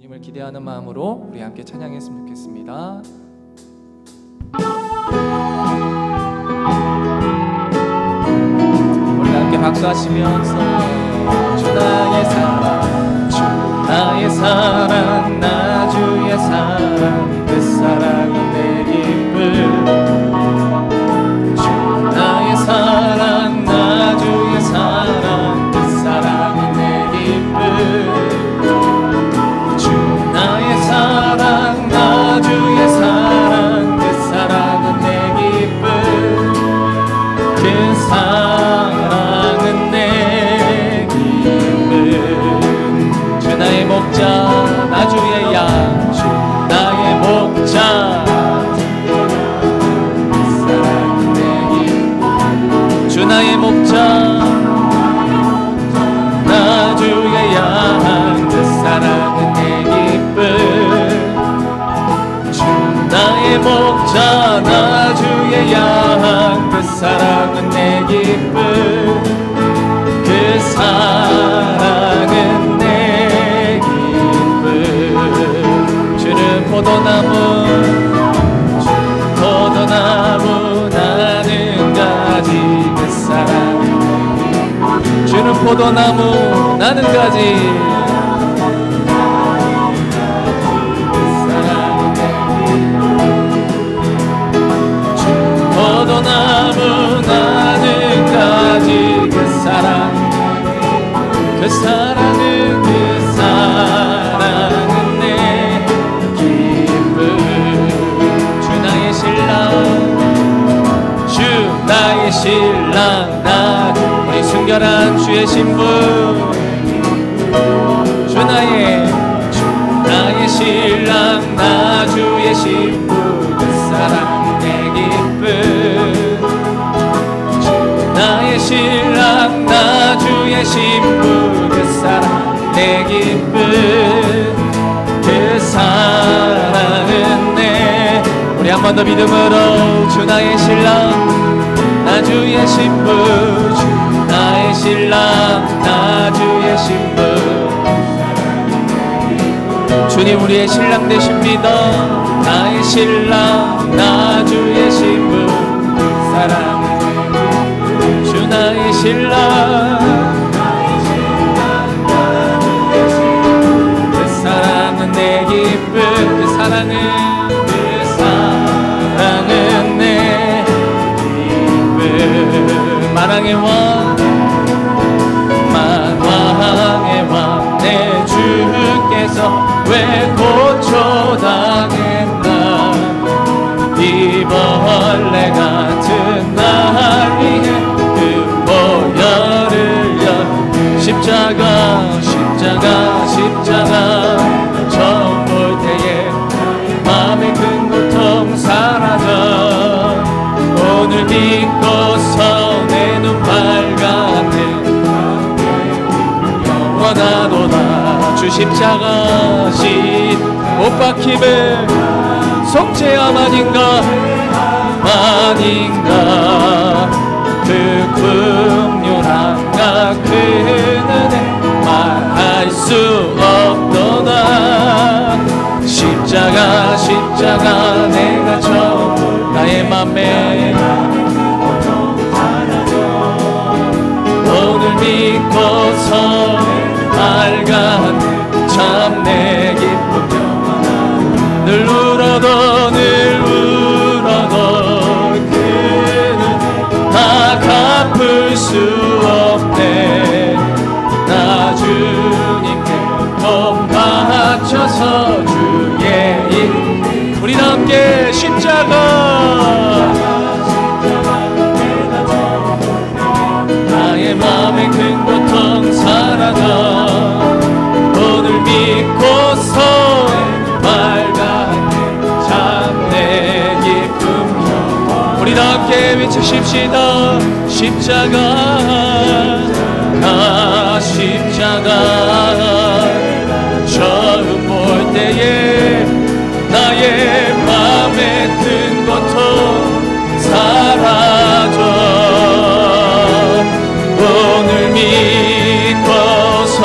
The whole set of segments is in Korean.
주님을 기대하는 마음으로 우리 함께 찬양했으면 좋겠습니다. 우리 함께 박수하시면서 주 나의 사랑, 주 나의 사랑, 나 주의 사랑, 그 사랑은 내 기쁨. 주 나의 사랑, 나 주의 사랑, 그 사랑은 내 기쁨. 주 나의 사랑, 나 주의 사랑, 그 사랑은 내 기쁨. 그 사랑은 내 기쁨. 주 나의 목자, 나 주의 양, 주 나의 목자, 그 사랑은 내 기쁨. 주 나의 목자, 나 주의 양, 그 사랑은 내 기쁨. 주 나의 목자, 나 주의 양, 그 사랑은 내 기쁨. 그 사랑은 내 기쁨. 주는 포도나무, 나는 가지, 그 사랑. 주는 포도나무, 나는 가지. 포도나무, 나는 가지, 그 사랑. 그 사랑은, 그 사랑은 내 기쁨. 주 나의 신랑, 주 나의 신랑, 나 우리 순결한 주의 신부. 주 나의 신랑, 나 주의 신부. 그 사랑 내 기쁨. 주 나의 신랑, 나 주의 신부. 그 사랑 내 기쁨. 그 사랑은 내. 우리 한 번 더 믿음으로 주 나의 신랑, 나 주의 신부. 주 나의 신랑, 나 주의 신부. 주님 우리의 신랑 되십니다. 나의 신랑, 나 주의 신부. 사랑은 주 나의 신랑, 그 사랑은 내 기쁨. 그 사랑은 내 기쁨. 만왕의 왕, 만왕의 왕, 내 주께서 왜 고초당했나. 이 벌레 같은 날 위해 그 보혈을 십자가 처음 볼 때에 마음의 큰 고통 사라져. 오늘 믿고서 내 눈 밝았네. 영원하도다. 주 십자가 못 박힘을 속죄함 아닌가. 그 긍휼함과 그 은혜 말할 수 없도다. 십자가 내가 처음 나의 맘에 오늘 믿고서 밝았네. 참 내 기쁨. 늘 울어도 그는 다 갚을 수 없네. 나 주님께 돈 바쳐서 주의 일. 우리 함께 십자가. 나의 마음의 큰 고통 사라져. 오늘 믿고서 밝았네. 참 내 기쁨. 우리 다 함께 외치십시다. 십자가, 십자가. 처음 볼 때에 나의 맘의 큰 고통 사라져. 오늘 믿고서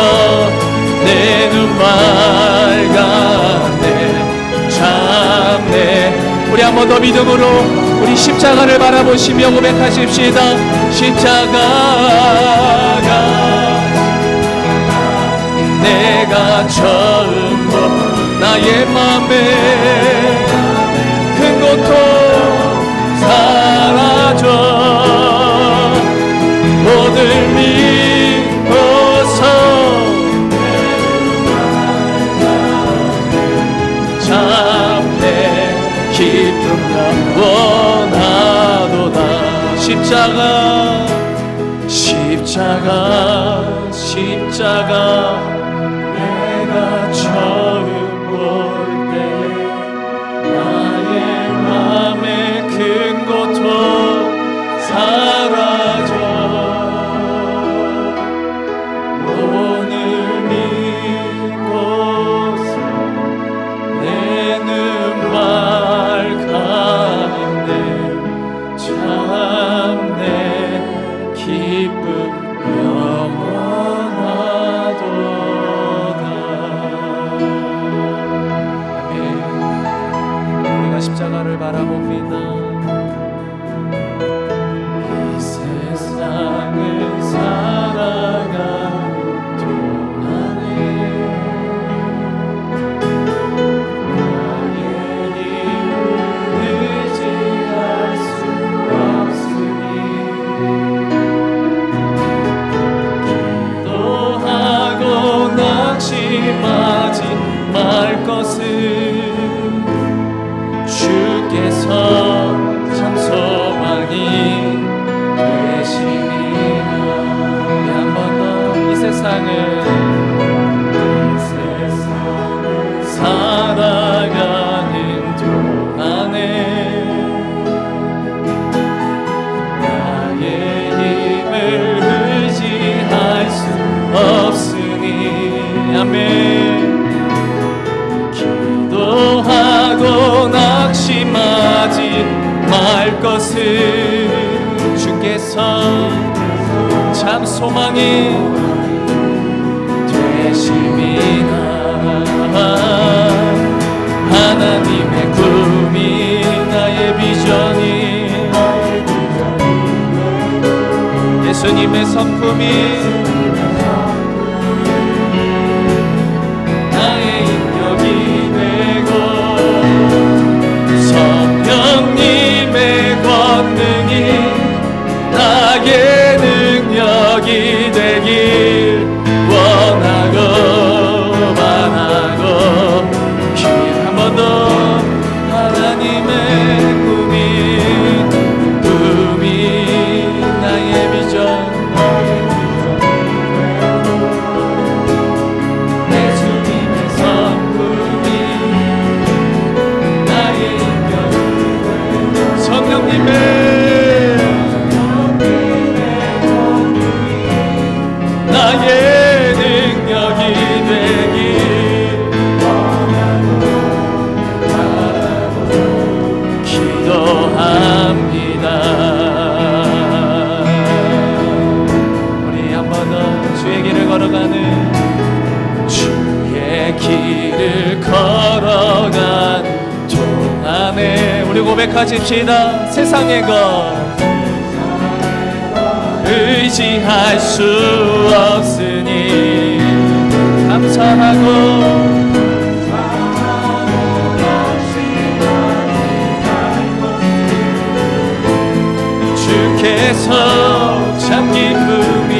내 눈 밝아 번 더 믿음으로 우리 십자가를 바라보시며 고백하십시다. 십자가가 내가 처음 본 나의 맘에 큰 고통 사라져 모든 믿고서 참내 기쁨과 원하도다. 십자가 내가 처음 볼 때 나의 맘에 큰 고통 사라져 오늘 믿고서 내 눈물 가운데 참내 기쁨 영원하도다. 아멘. 우리가 십자가를 바라봅니다. 이 세상을 살아가 동안에 나의 힘을 의지할 수 없으니 기도하고 낙심하지 말 것을 주께서 참 소망이 되시리라. 우리 한 번 더 이 세상을 살아가는 동안에 나의 힘을 의지할 수 없으니 아멘. 기도하고 낙심하지 말 것을 주께서 참 소망이 되심이라. 하나님의 꿈이 나의 비전이 예수님의 성품이 나의 인격이 되고 성령님의 권능이 나의 능력이 되길 원하고 바라고 한 번 더 하나님의 꿈이 나의 비전 예수님의 성품이 나의 인격 성령님의 나의 능력이 되길 기도합니다. 우리 한 번 더 주의 길을 걸어가는 주의 길을 걸어간 동안에 우리 고백하십시다. 세상의 것 의지할 수 없으니 감사하고 주께서 참 기쁨이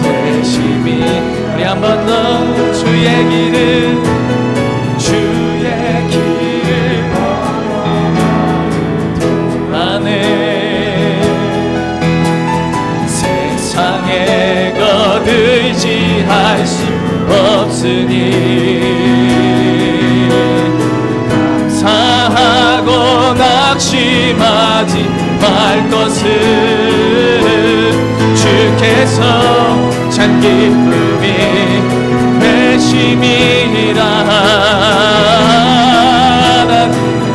되심이 우리 한 번 더 주의 길을 동안에 세상의 것 의지할 수 없으니 감사하고 낙심하지 말 것을 주께서 참 기쁨이 되심이라. 난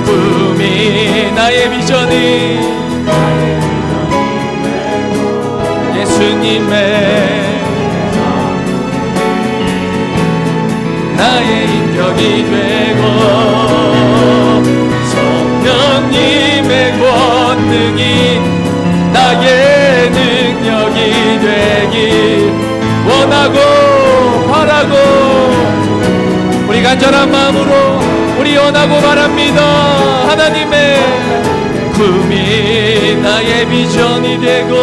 꿈이 나의 비전이 예수님의 나의 인격이 되고 성령 원하고 바라고 우리 간절한 마음으로 우리 원하고 바랍니다. 하나님의 꿈이 나의 비전이 되고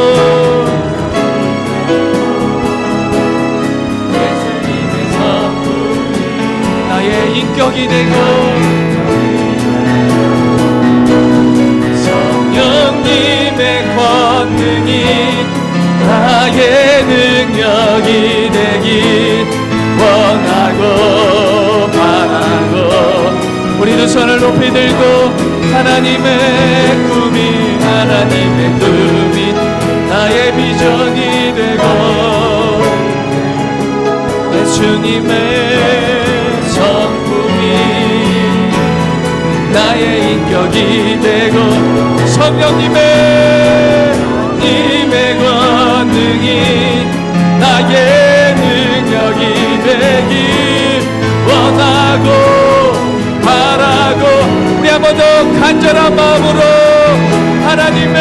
예수님의 성품이 나의 인격이 되고 성령님의 권능이 나의 능력이 되길 원하고 바라고 우리 두 손을 높이 들고 하나님의 꿈이 나의 비전이 되고 예수님의 성품이 나의 인격이 되고 성령님의 권능이 나의 능력이 되길 원하고 바라고 우리 한 번 더 간절한 마음으로 하나님의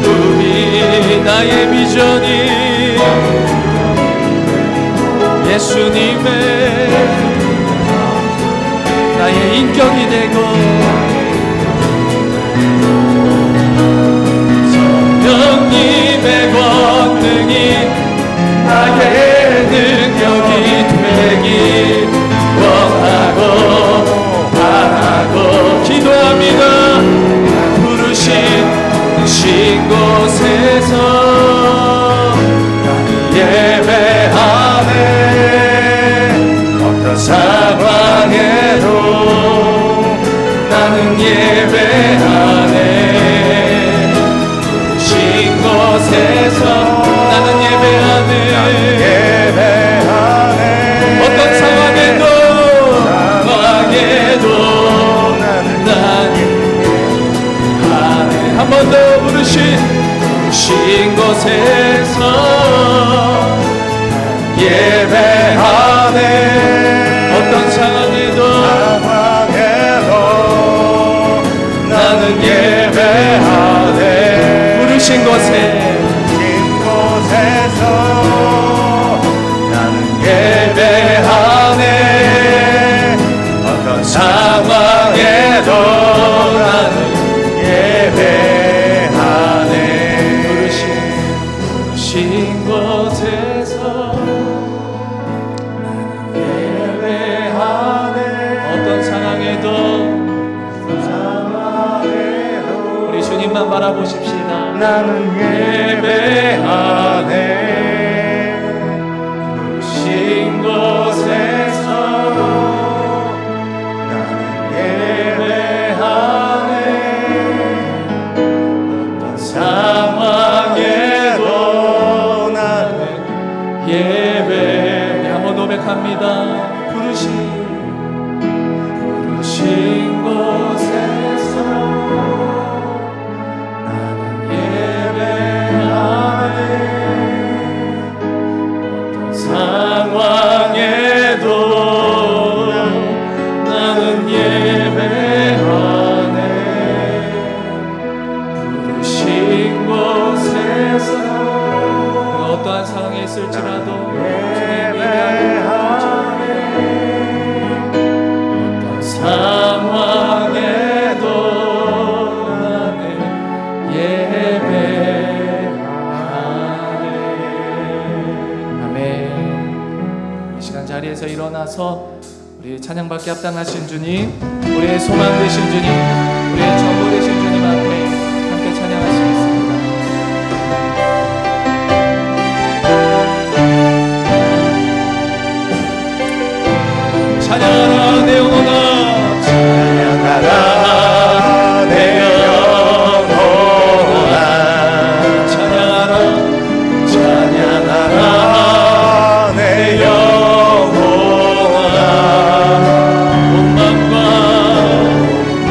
꿈이 나의 비전이 예수님의 나의 인격이 되고 성령님의 권능이 나의 능력이 되길 원하고 바라고 기도합니다. 부르신 곳에서 예배하네 어떤 상황에도 나는 예배하네 부르신 곳에서 나는 예배하네 어떤 상황에도 난 한 번 더 부르신 곳에서 예배하네 어떤 상황에도 나는 예배하네 부르신 곳에서 나는 예배하네 어떤 상황에도 나는 예배하네 부르신 곳에서 나는 예배하네 어떤 상황에도 우리 주님만 바라보십시다. 나는 예배하네 부르신 곳에서 나는 예배하네 어떤 상황에도 나는 예배 우리 한번 고백합니다. 부르신 곳에서 나는 예배하네 어떤 상황에도 나는 예배하네 부르신 곳에서 어떠한 상황에 있을지라도 어떤 상황에도 나는 예배하네 아멘. 이 시간 자리에서 일어나서 우리 찬양받기 합당하신 주님 우리의 소망 되신 주님 우리의 전부 되신 주님 앞에 함께 찬양하시겠습니다. 찬양하라 내 영혼아 찬양하라 내 영혼아 찬양하라 내 영혼아 온 마음과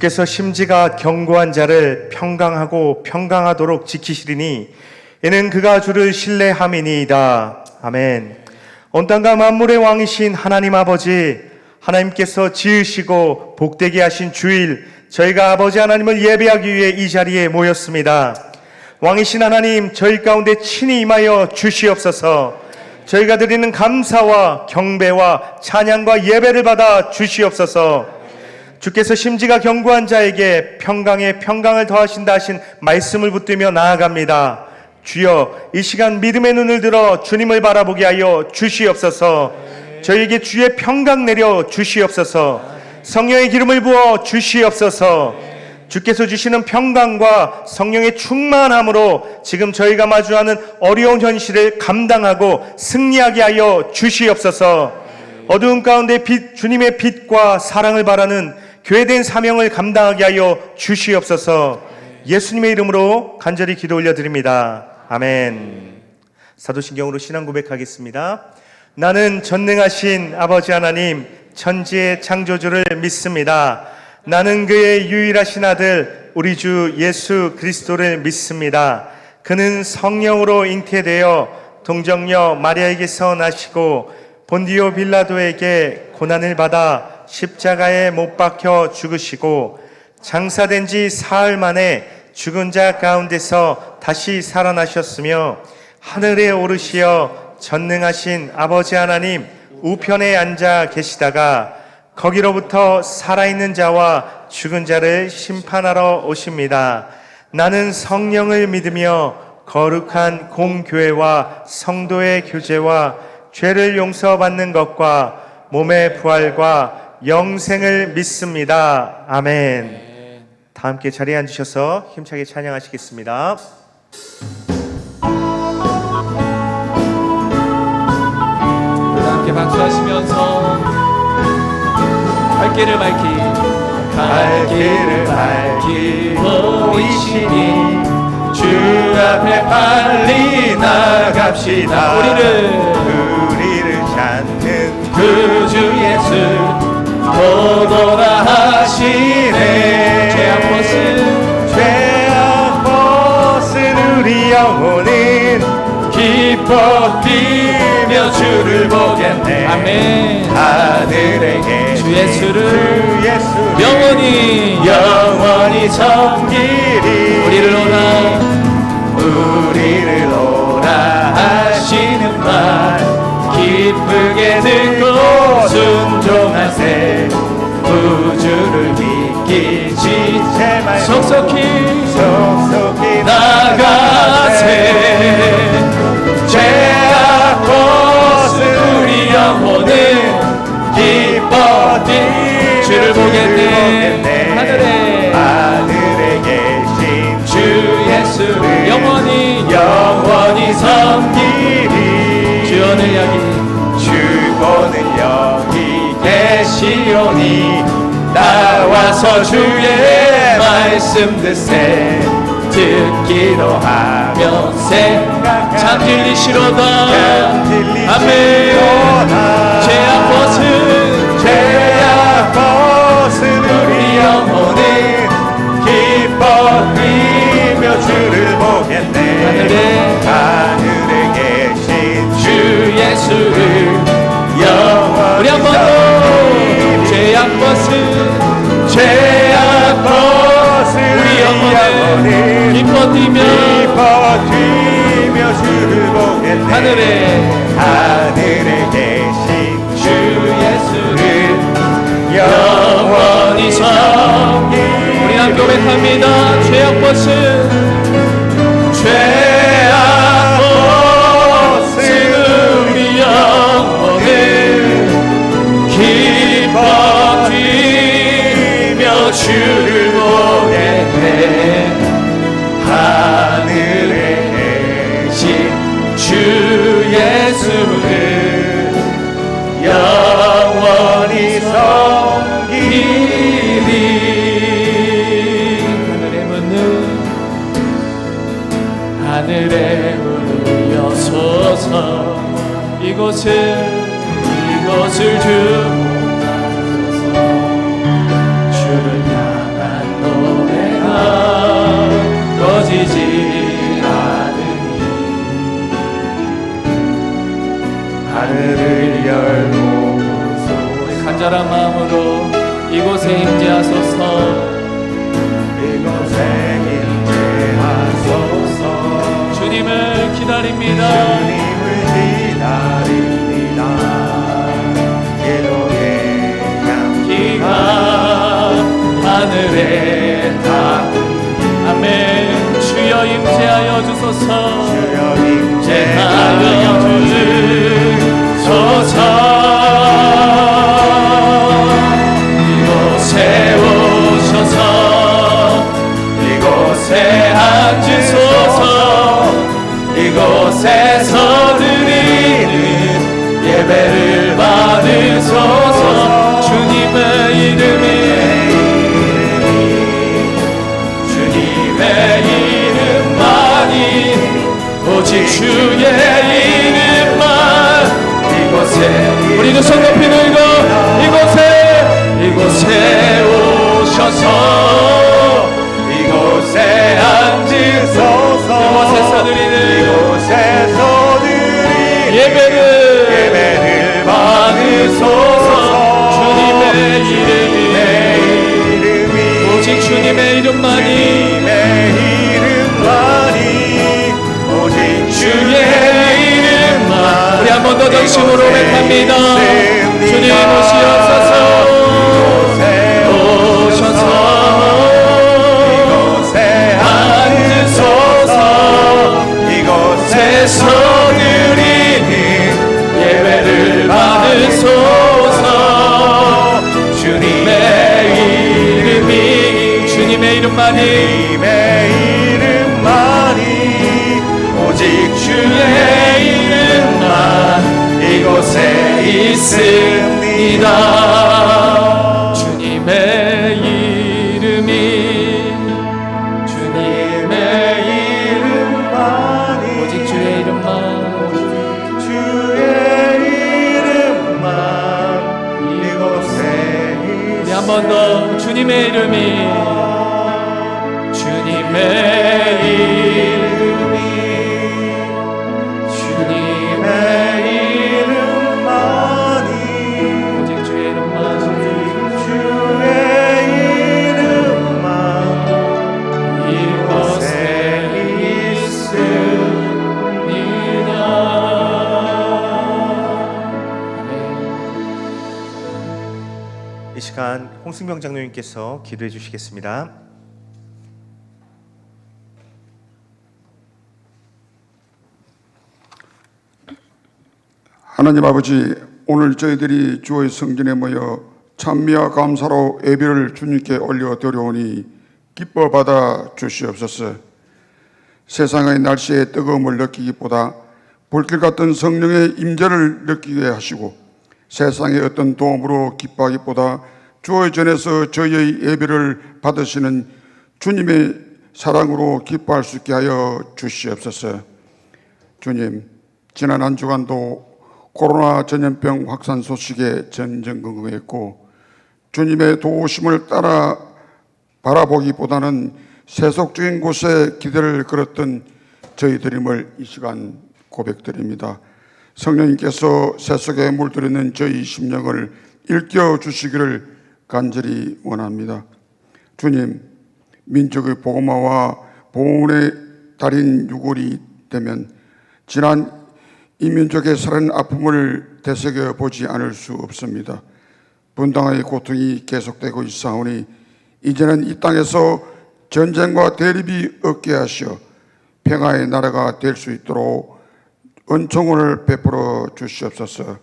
주께서 심지가 견고한 자를 평강하고 평강하도록 지키시리니 이는 그가 주를 신뢰함이니이다. 아멘. 온 땅과 만물의 왕이신 하나님 아버지, 하나님께서 지으시고 복되게 하신 주일, 저희가 아버지 하나님을 예배하기 위해 이 자리에 모였습니다. 왕이신 하나님, 저희 가운데 친히 임하여 주시옵소서. 저희가 드리는 감사와 경배와 찬양과 예배를 받아 주시옵소서. 주께서 심지가 견고한 자에게 평강에 평강을 더하신다 하신 말씀을 붙들며 나아갑니다. 주여, 이 시간 믿음의 눈을 들어 주님을 바라보게 하여 주시옵소서. 저희에게 주의 평강 내려 주시옵소서. 성령의 기름을 부어 주시옵소서. 주께서 주시는 평강과 성령의 충만함으로 지금 저희가 마주하는 어려운 현실을 감당하고 승리하게 하여 주시옵소서. 어두운 가운데 주님의 빛과 사랑을 바라는 교회된 사명을 감당하게 하여 주시옵소서. 예수님의 이름으로 간절히 기도 올려드립니다. 아멘. 사도신경으로 신앙 고백하겠습니다. 나는 전능하신 아버지 하나님, 천지의 창조주를 믿습니다. 나는 그의 유일하신 아들 우리 주 예수 그리스도를 믿습니다. 그는 성령으로 잉태되어 동정녀 마리아에게서 나시고 본디오 빌라도에게 고난을 받아 십자가에 못 박혀 죽으시고 장사된 지 사흘 만에 죽은 자 가운데서 다시 살아나셨으며 하늘에 오르시어 전능하신 아버지 하나님 우편에 앉아 계시다가 거기로부터 살아있는 자와 죽은 자를 심판하러 오십니다. 나는 성령을 믿으며 거룩한 공교회와 성도의 교제와 죄를 용서받는 것과 몸의 부활과 영생을 믿습니다. 아멘. 다 함께 자리에 앉으셔서 힘차게 찬양하시겠습니다. 함께 박수하시면서 갈 길을 밝히 보이시니 주 앞에 빨리 나갑시다. 우리를 찾는 그 주 예수 도도라 하시네. 죄악 벗은 우리 영혼은 기뻐 뛰며 주를 보겠네. 아멘. 하늘에 계신 주 예수를 영원히 섬기리. 우리를 오라 하시는 말 기쁘게 듣고 순종하세. 구주를 믿기 지체말 속속히 나가세. 죄악 벗은 우리 영혼은 기뻐 뛰 주를 보겠네. 하늘에 계신 주 예수를 영원히 섬기리. 주보는 여기 계시오니 나와서 주의 말씀 듣기로 하며 생각 잠들리시로다. 아멘. 죄악 벗은 우리 영혼은 기뻐 뛰며 주를 보겠네. 하늘에 계신 주 예수를 우리 한 번 더. 죄악 벗은 우리 영혼은 기뻐 뛰며 주를 보겠네. 하늘에 계신 주 예수를 영원히 섬기. 우리 함께 고백합니다. 죄악 벗은 우리 영혼은 기뻐 뛰며 주를 보겠네. 하늘에 계신 주 예수를 영원히 섬기리. 하늘의 문을 여소서. 이곳을 주목하소서. 주를 향한 하늘을 열고 우리 간절한 마음으로 이곳에 임재하소서. 이곳에 임재하소서. 주님을 기다립니다. 주님을 기다립니다. 기도의 향기가 하늘에 닿고 아멘. 주여 임재하여 주소서. 주여 임재하여 주소서. 이곳에 오셔서 이곳에 앉으소서. 이곳에서 드리는 예배를 받으소서. 주님의 이름이 이름만이 오직 주의 이름만 이곳에 우리 두 손 높이 들고 이곳에 오셔서 이곳에 앉으소서. 이곳에서 드리는 예배를 받으소서. 주님의 이름이 오직 주님의 이름만이 오직 주의 이름만 우리 한 번 더 전심으로 고백합니다. 주님 오시옵소서. 오셔서 이곳에 앉으소서. 이곳에서 드리는 예배를 받으소서. 주님의 이름만이 오직 주의 이름만 이곳에 있습니다. 주님의 이름이 오직 주의 이름만 이곳에 우리 한 번 더 주님의 이름이 오직 주의 이름만 이곳에 있습니다. 이 시간 홍승명 장로님께서 기도해 주시겠습니다. 하나님 아버지, 오늘 저희들이 주의 성전에 모여 찬미와 감사로 예배를 주님께 올려드려오니 기뻐 받아 주시옵소서. 세상의 날씨의 뜨거움을 느끼기보다 불길 같은 성령의 임재를 느끼게 하시고 세상의 어떤 도움으로 기뻐하기보다 주의 전에서 저희의 예배를 받으시는 주님의 사랑으로 기뻐할 수 있게 하여 주시옵소서. 주님, 지난 한 주간도 코로나 전염병 확산 소식에 전전긍긍했고 주님의 도우심을 따라 바라보기보다는 세속적인 곳에 기대를 걸었던 저희들임을 이 시간 고백드립니다. 성령님께서 세속에 물들이는 저희 심령을 일깨워 주시기를 간절히 원합니다. 주님, 민족의 복음화와 보훈의 달인 6월이 되면 지난 이 민족의 살은 아픔을 되새겨 보지 않을 수 없습니다. 분당의 고통이 계속되고 있사오니 이제는 이 땅에서 전쟁과 대립이 없게 하시어 평화의 나라가 될 수 있도록 은총을 베풀어 주시옵소서.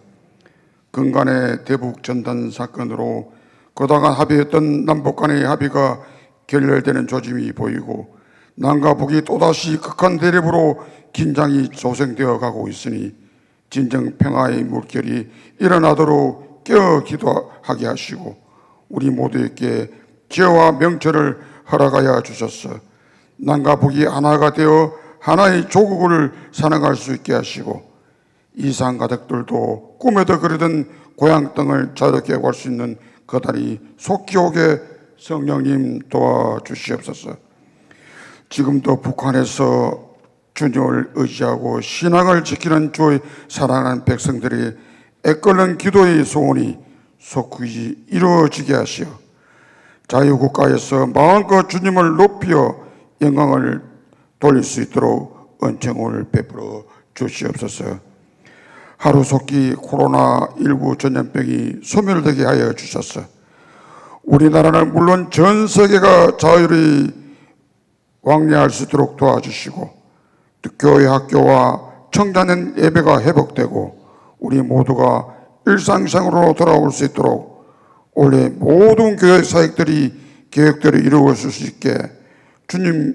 근간의 대북 전단 사건으로 고당한 합의였던 남북 간의 합의가 결렬되는 조짐이 보이고 남과 북이 또다시 극한 대립으로 긴장이 조성되어 가고 있으니 진정 평화의 물결이 일어나도록 깨어 기도하게 하시고 우리 모두에게 지혜와 명철을 허락하여 주셨어. 남과 북이 하나가 되어 하나의 조국을 사랑할 수 있게 하시고 이산 가족들도 꿈에도 그리던 고향 땅을 자유롭게 갈 수 있는 그날이 속히 오게 성령님 도와주시옵소서. 지금도 북한에서 주님을 의지하고 신앙을 지키는 주의 사랑하는 백성들이 애끓는 기도의 소원이 속히 이루어지게 하시어 자유국가에서 마음껏 주님을 높여 영광을 돌릴 수 있도록 은총을 베풀어 주시옵소서. 하루속히 코로나19 전염병이 소멸되게 하여 주셔서 우리나라는 물론 전 세계가 자유를 왕래할 수 있도록 도와주시고 또 교회 학교와 청자년 예배가 회복되고 우리 모두가 일상생활로 돌아올 수 있도록 올해 모든 교회 사역들이 계획대로 이루어질 수 있게 주님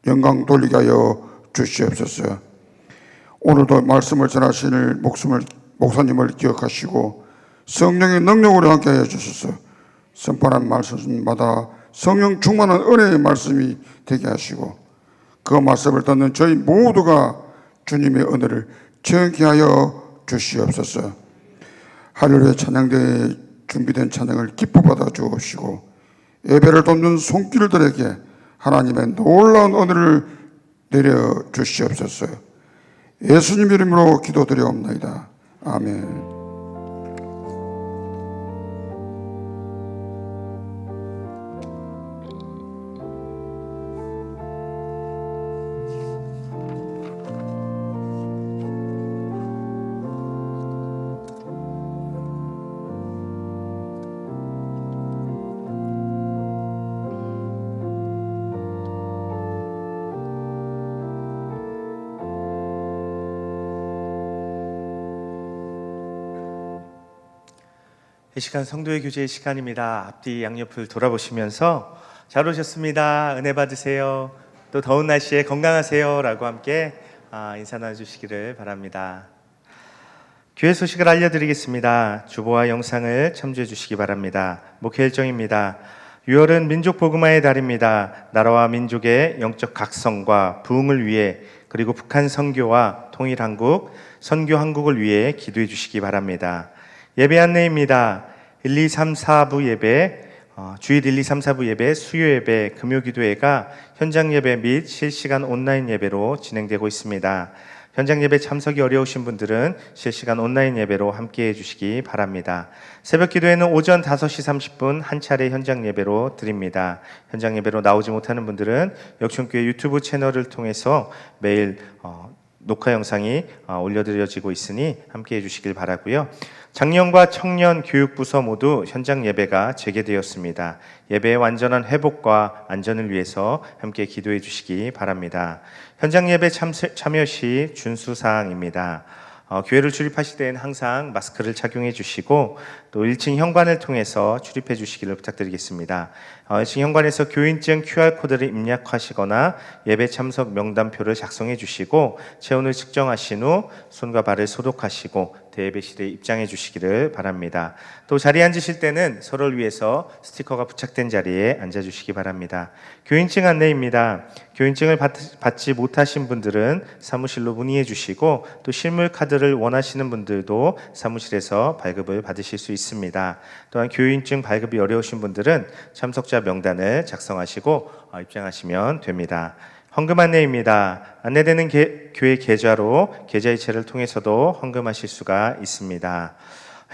영광 돌리게 하여 주시옵소서. 오늘도 말씀을 전하실 목사님을 기억하시고 성령의 능력으로 함께 하여 주셔서 선포한 말씀마다 성령 충만한 은혜의 말씀이 되게 하시고 그 말씀을 듣는 저희 모두가 주님의 은혜를 체험케 하여 주시옵소서. 할렐루야 찬양대에 준비된 찬양을 기뻐 받아 주옵시고 예배를 돕는 손길들에게 하나님의 놀라운 은혜를 내려 주시옵소서. 예수님 이름으로 기도드리옵나이다. 아멘. 이 시간 성도의 교제의 시간입니다. 앞뒤 양옆을 돌아보시면서 잘 오셨습니다. 은혜 받으세요. 또 더운 날씨에 건강하세요 라고 함께 인사 나눠주시기를 바랍니다. 교회 소식을 알려드리겠습니다. 주보와 영상을 참조해 주시기 바랍니다. 목회 일정입니다. 6월은 민족 복음화의 달입니다. 나라와 민족의 영적 각성과 부흥을 위해 그리고 북한 선교와 통일한국, 선교한국을 위해 기도해 주시기 바랍니다. 예배 안내입니다. 1, 2, 3, 4부 예배, 주일 1, 2, 3, 4부 예배, 수요 예배, 금요 기도회가 현장 예배 및 실시간 온라인 예배로 진행되고 있습니다. 현장 예배 참석이 어려우신 분들은 실시간 온라인 예배로 함께해 주시기 바랍니다. 새벽 기도회는 오전 5시 30분 한 차례 현장 예배로 드립니다. 현장 예배로 나오지 못하는 분들은 역촌교회 유튜브 채널을 통해서 매일 녹화 영상이 올려드려지고 있으니 함께해 주시길 바라고요. 작년과 청년 교육부서 모두 현장 예배가 재개되었습니다. 예배의 완전한 회복과 안전을 위해서 함께 기도해 주시기 바랍니다. 현장 예배 참여 시 준수사항입니다. 교회를 출입하실 때는 항상 마스크를 착용해 주시고 또 1층 현관을 통해서 출입해 주시기를 부탁드리겠습니다. 1층 현관에서 교인증 QR코드를 입력하시거나 예배 참석 명단표를 작성해 주시고 체온을 측정하신 후 손과 발을 소독하시고 대예배실에 입장해 주시기를 바랍니다. 또 자리에 앉으실 때는 서로를 위해서 스티커가 부착된 자리에 앉아주시기 바랍니다. 교인증 안내입니다. 교인증을 받지 못하신 분들은 사무실로 문의해 주시고 또 실물 카드를 원하시는 분들도 사무실에서 발급을 받으실 수 있습니다. 또한 교인증 발급이 어려우신 분들은 참석자 명단을 작성하시고 입장하시면 됩니다. 헌금 안내입니다. 안내되는 교회 계좌로 계좌이체를 통해서도 헌금하실 수가 있습니다.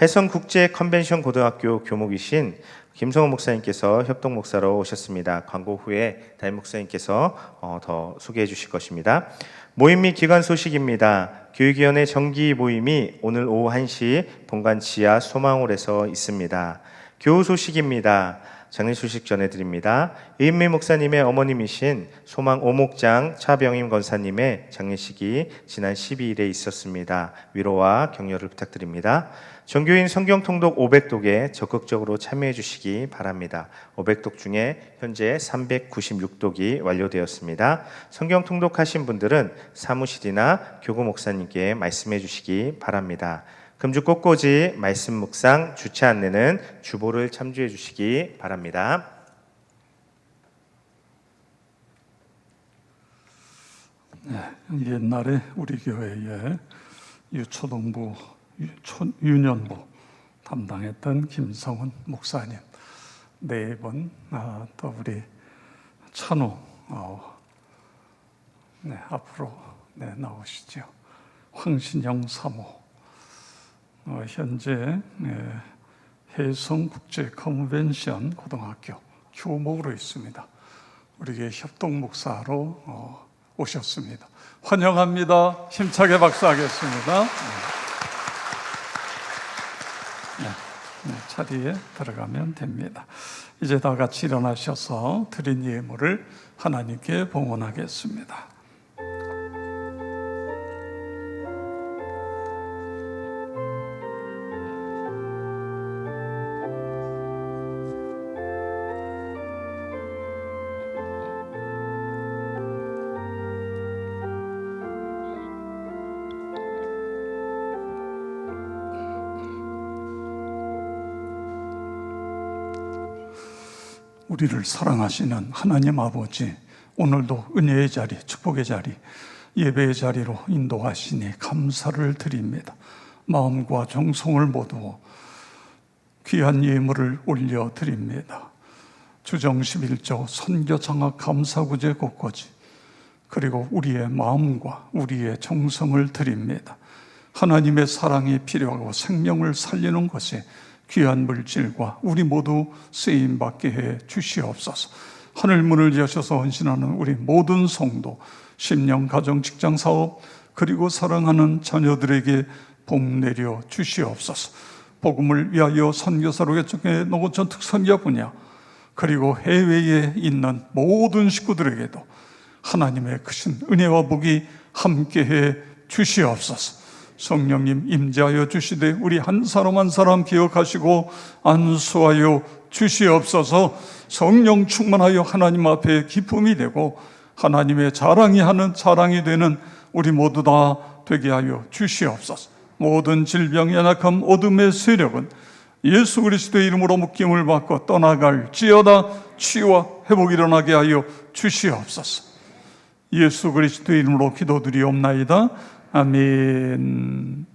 해성국제 컨벤션 고등학교 교목이신 김성호 목사님께서 협동 목사로 오셨습니다. 광고 후에 담임 목사님께서 더 소개해 주실 것입니다. 모임 및 기관 소식입니다. 교육위원회 정기 모임이 오늘 오후 1시 본관 지하 소망홀에서 있습니다. 교우 소식입니다. 장례 소식 전해드립니다. 이은미 목사님의 어머님이신 소망 오목장 차병임 권사님의 장례식이 지난 12일에 있었습니다. 위로와 격려를 부탁드립니다. 전교인 성경통독 500독에 적극적으로 참여해 주시기 바랍니다. 500독 중에 현재 396독이 완료되었습니다. 성경통독하신 분들은 사무실이나 교구 목사님께 말씀해 주시기 바랍니다. 금주 꽃꽂이 말씀 묵상 주차 안내는 주보를 참조해 주시기 바랍니다. 네, 옛날에 우리 교회에 유초등부, 유년부 담당했던 김성훈 목사님, 네 분, 또 우리 찬우 앞으로 나오시죠. 황신영 사모, 현재 해성국제 컨벤션 고등학교 교목으로 있습니다. 우리에게 협동 목사로 오셨습니다. 환영합니다. 힘차게 박수하겠습니다. 자리에 들어가면 됩니다. 이제 다 같이 일어나셔서 드린 예물을 하나님께 봉헌하겠습니다. 우리를 사랑하시는 하나님 아버지, 오늘도 은혜의 자리, 축복의 자리, 예배의 자리로 인도하시니 감사를 드립니다. 마음과 정성을 모두 귀한 예물을 올려드립니다. 주정 11조 선교 장학 감사구제 곳곳이, 그리고 우리의 마음과 우리의 정성을 드립니다. 하나님의 사랑이 필요하고 생명을 살리는 것에 귀한 물질과 우리 모두 쓰임받게 해 주시옵소서. 하늘문을 여셔서 헌신하는 우리 모든 성도, 심령, 가정, 직장, 사업, 그리고 사랑하는 자녀들에게 복 내려 주시옵소서. 복음을 위하여 선교사로 개척해 노고천 특선교 분야, 그리고 해외에 있는 모든 식구들에게도 하나님의 크신 은혜와 복이 함께해 주시옵소서. 성령님 임재하여 주시되 우리 한 사람 한 사람 기억하시고 안수하여 주시옵소서. 성령 충만하여 하나님 앞에 기쁨이 되고 하나님의 자랑이 되는 우리 모두 다 되게 하여 주시옵소서. 모든 질병, 연약함, 어둠의 세력은 예수 그리스도의 이름으로 묶임을 받고 떠나갈지어다. 치유와 회복이 일어나게 하여 주시옵소서. 예수 그리스도의 이름으로 기도드리옵나이다. 아멘.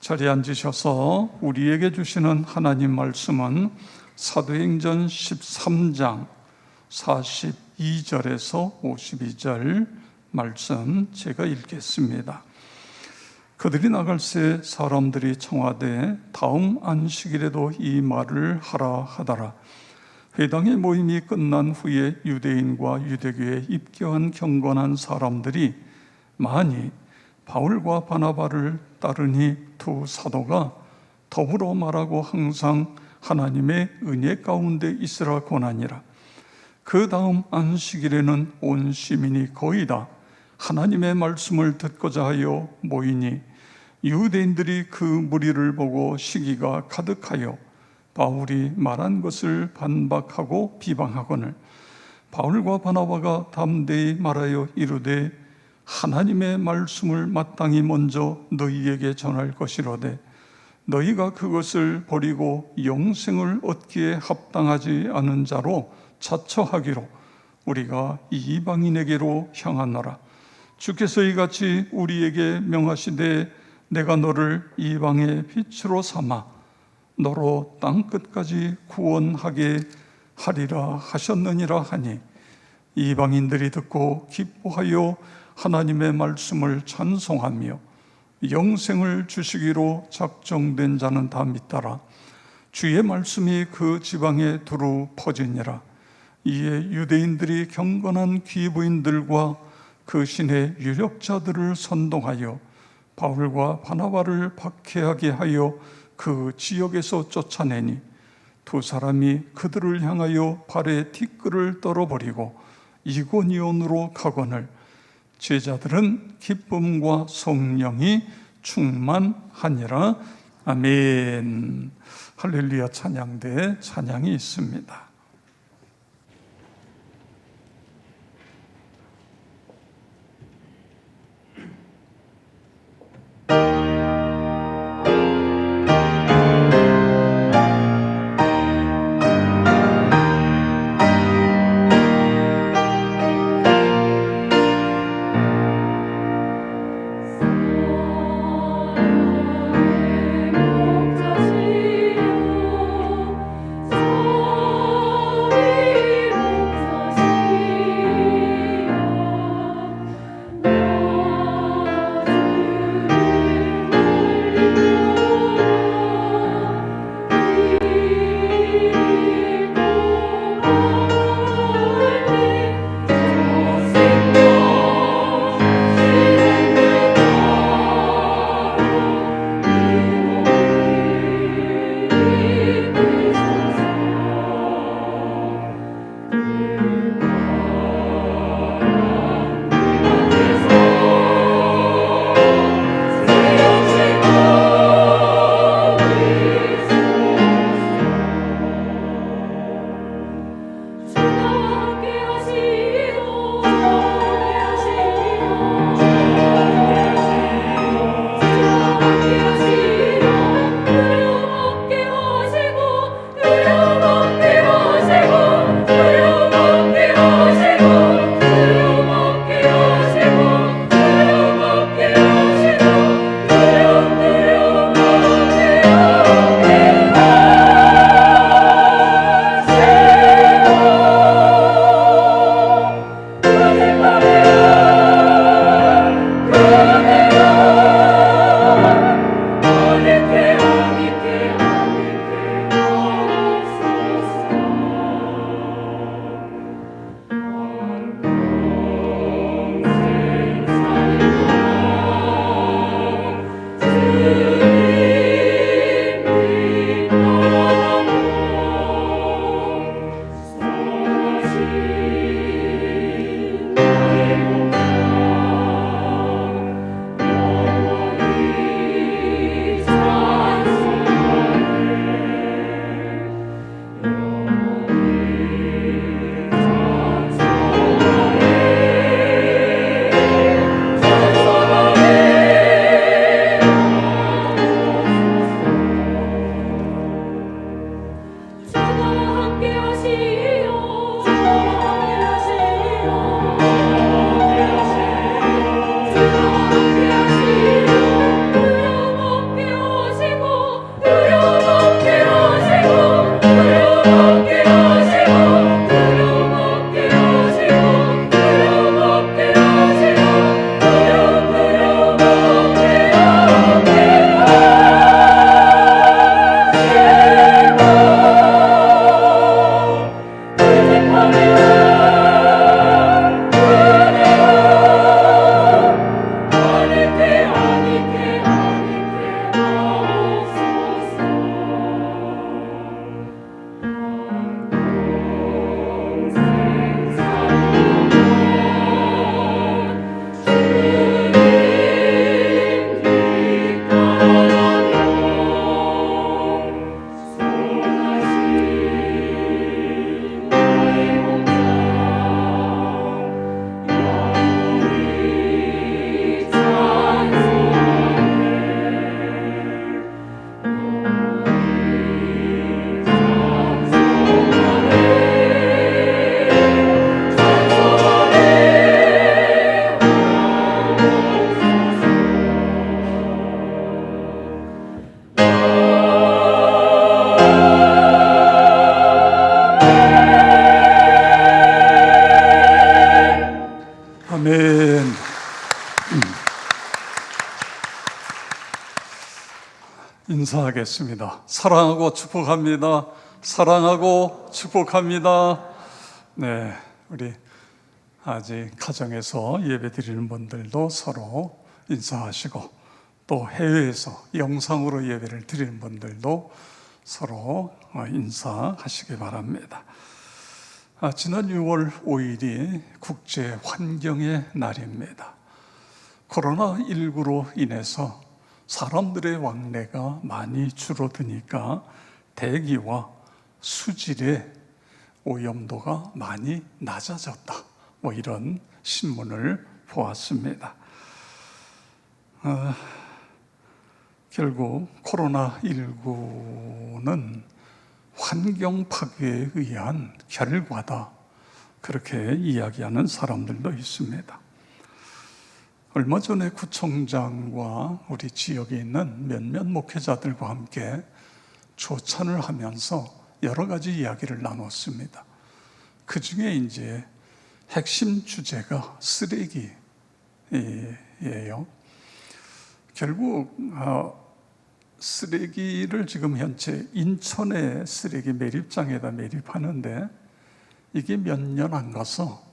자리에 앉으셔서 우리에게 주시는 하나님 말씀은 사도행전 13장 42절에서 52절 말씀 제가 읽겠습니다. 그들이 나갈새 사람들이 청하되 다음 안식일에도 이 말을 하라 하더라. 회당의 모임이 끝난 후에 유대인과 유대교에 입교한 경건한 사람들이 많이 바울과 바나바를 따르니 두 사도가 더불어 말하고 항상 하나님의 은혜 가운데 있으라 권하니라. 그 다음 안식일에는 온 시민이 거의 다 하나님의 말씀을 듣고자 하여 모이니 유대인들이 그 무리를 보고 시기가 가득하여 바울이 말한 것을 반박하고 비방하거늘 바울과 바나바가 담대히 말하여 이르되 하나님의 말씀을 마땅히 먼저 너희에게 전할 것이로되 너희가 그것을 버리고 영생을 얻기에 합당하지 않은 자로 자처하기로 우리가 이방인에게로 향하노라. 주께서 이같이 우리에게 명하시되 내가 너를 이방의 빛으로 삼아 너로 땅 끝까지 구원하게 하리라 하셨느니라 하니 이방인들이 듣고 기뻐하여 하나님의 말씀을 찬송하며 영생을 주시기로 작정된 자는 다 믿더라. 주의 말씀이 그 지방에 두루 퍼지니라. 이에 유대인들이 경건한 귀부인들과 그 신의 유력자들을 선동하여 바울과 바나바를 박해하게 하여 그 지역에서 쫓아내니 두 사람이 그들을 향하여 발에 티끌을 떨어버리고 이고니온으로 가거늘 제자들은 기쁨과 성령이 충만하니라. 아멘. 할렐루야 찬양대 찬양이 있습니다. 목자시오 아멘. 인사하겠습니다. 사랑하고 축복합니다. 사랑하고 축복합니다. 네, 우리 아직 가정에서 예배 드리는 분들도 서로 인사하시고, 또 해외에서 영상으로 예배를 드리는 분들도 서로 인사하시기 바랍니다. 지난 6월 5일이 국제 환경의 날입니다. 코로나19로 인해서 사람들의 왕래가 많이 줄어드니까 대기와 수질의 오염도가 많이 낮아졌다, 이런 신문을 보았습니다. 결국 코로나19는 환경 파괴에 의한 결과다, 그렇게 이야기하는 사람들도 있습니다. 얼마 전에 구청장과 우리 지역에 있는 몇몇 목회자들과 함께 조찬을 하면서 여러 가지 이야기를 나눴습니다. 그 중에 이제 핵심 주제가 쓰레기예요. 결국 쓰레기를 지금 현재 인천의 쓰레기 매립장에다 매립하는데 이게 몇 년 안 가서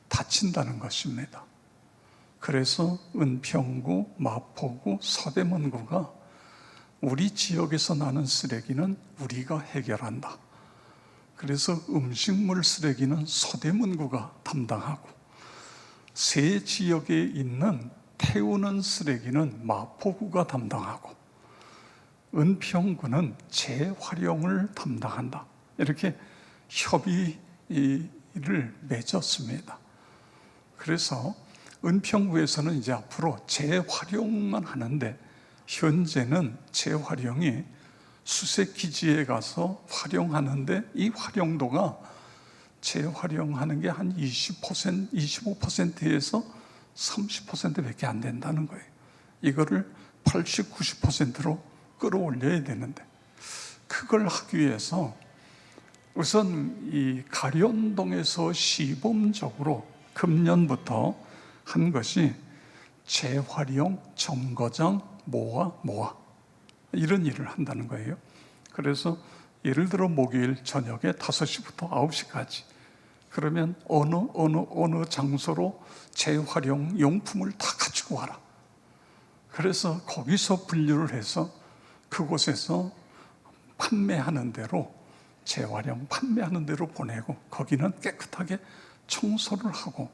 닫힌다는 것입니다. 그래서 은평구, 마포구, 서대문구가 우리 지역에서 나는 쓰레기는 우리가 해결한다. 그래서 음식물 쓰레기는 서대문구가 담당하고, 세 지역에 있는 태우는 쓰레기는 마포구가 담당하고, 은평구는 재활용을 담당한다. 이렇게 협의를 맺었습니다. 그래서 은평구에서는 이제 앞으로 재활용만 하는데, 현재는 재활용이 수색기지에 가서 활용하는데 이 활용도가 재활용하는 게 한 20%, 25%에서 30%밖에 안 된다는 거예요. 이거를 80, 90%로 끌어올려야 되는데, 그걸 하기 위해서 우선 이 가련동에서 시범적으로 금년부터 한 것이 재활용 정거장 모아. 이런 일을 한다는 거예요. 그래서 예를 들어 목요일 저녁에 5시부터 9시까지 그러면 어느 장소로 재활용 용품을 다 가지고 와라. 그래서 거기서 분류를 해서 그곳에서 판매하는 대로 재활용 판매하는 대로 보내고 거기는 깨끗하게 청소를 하고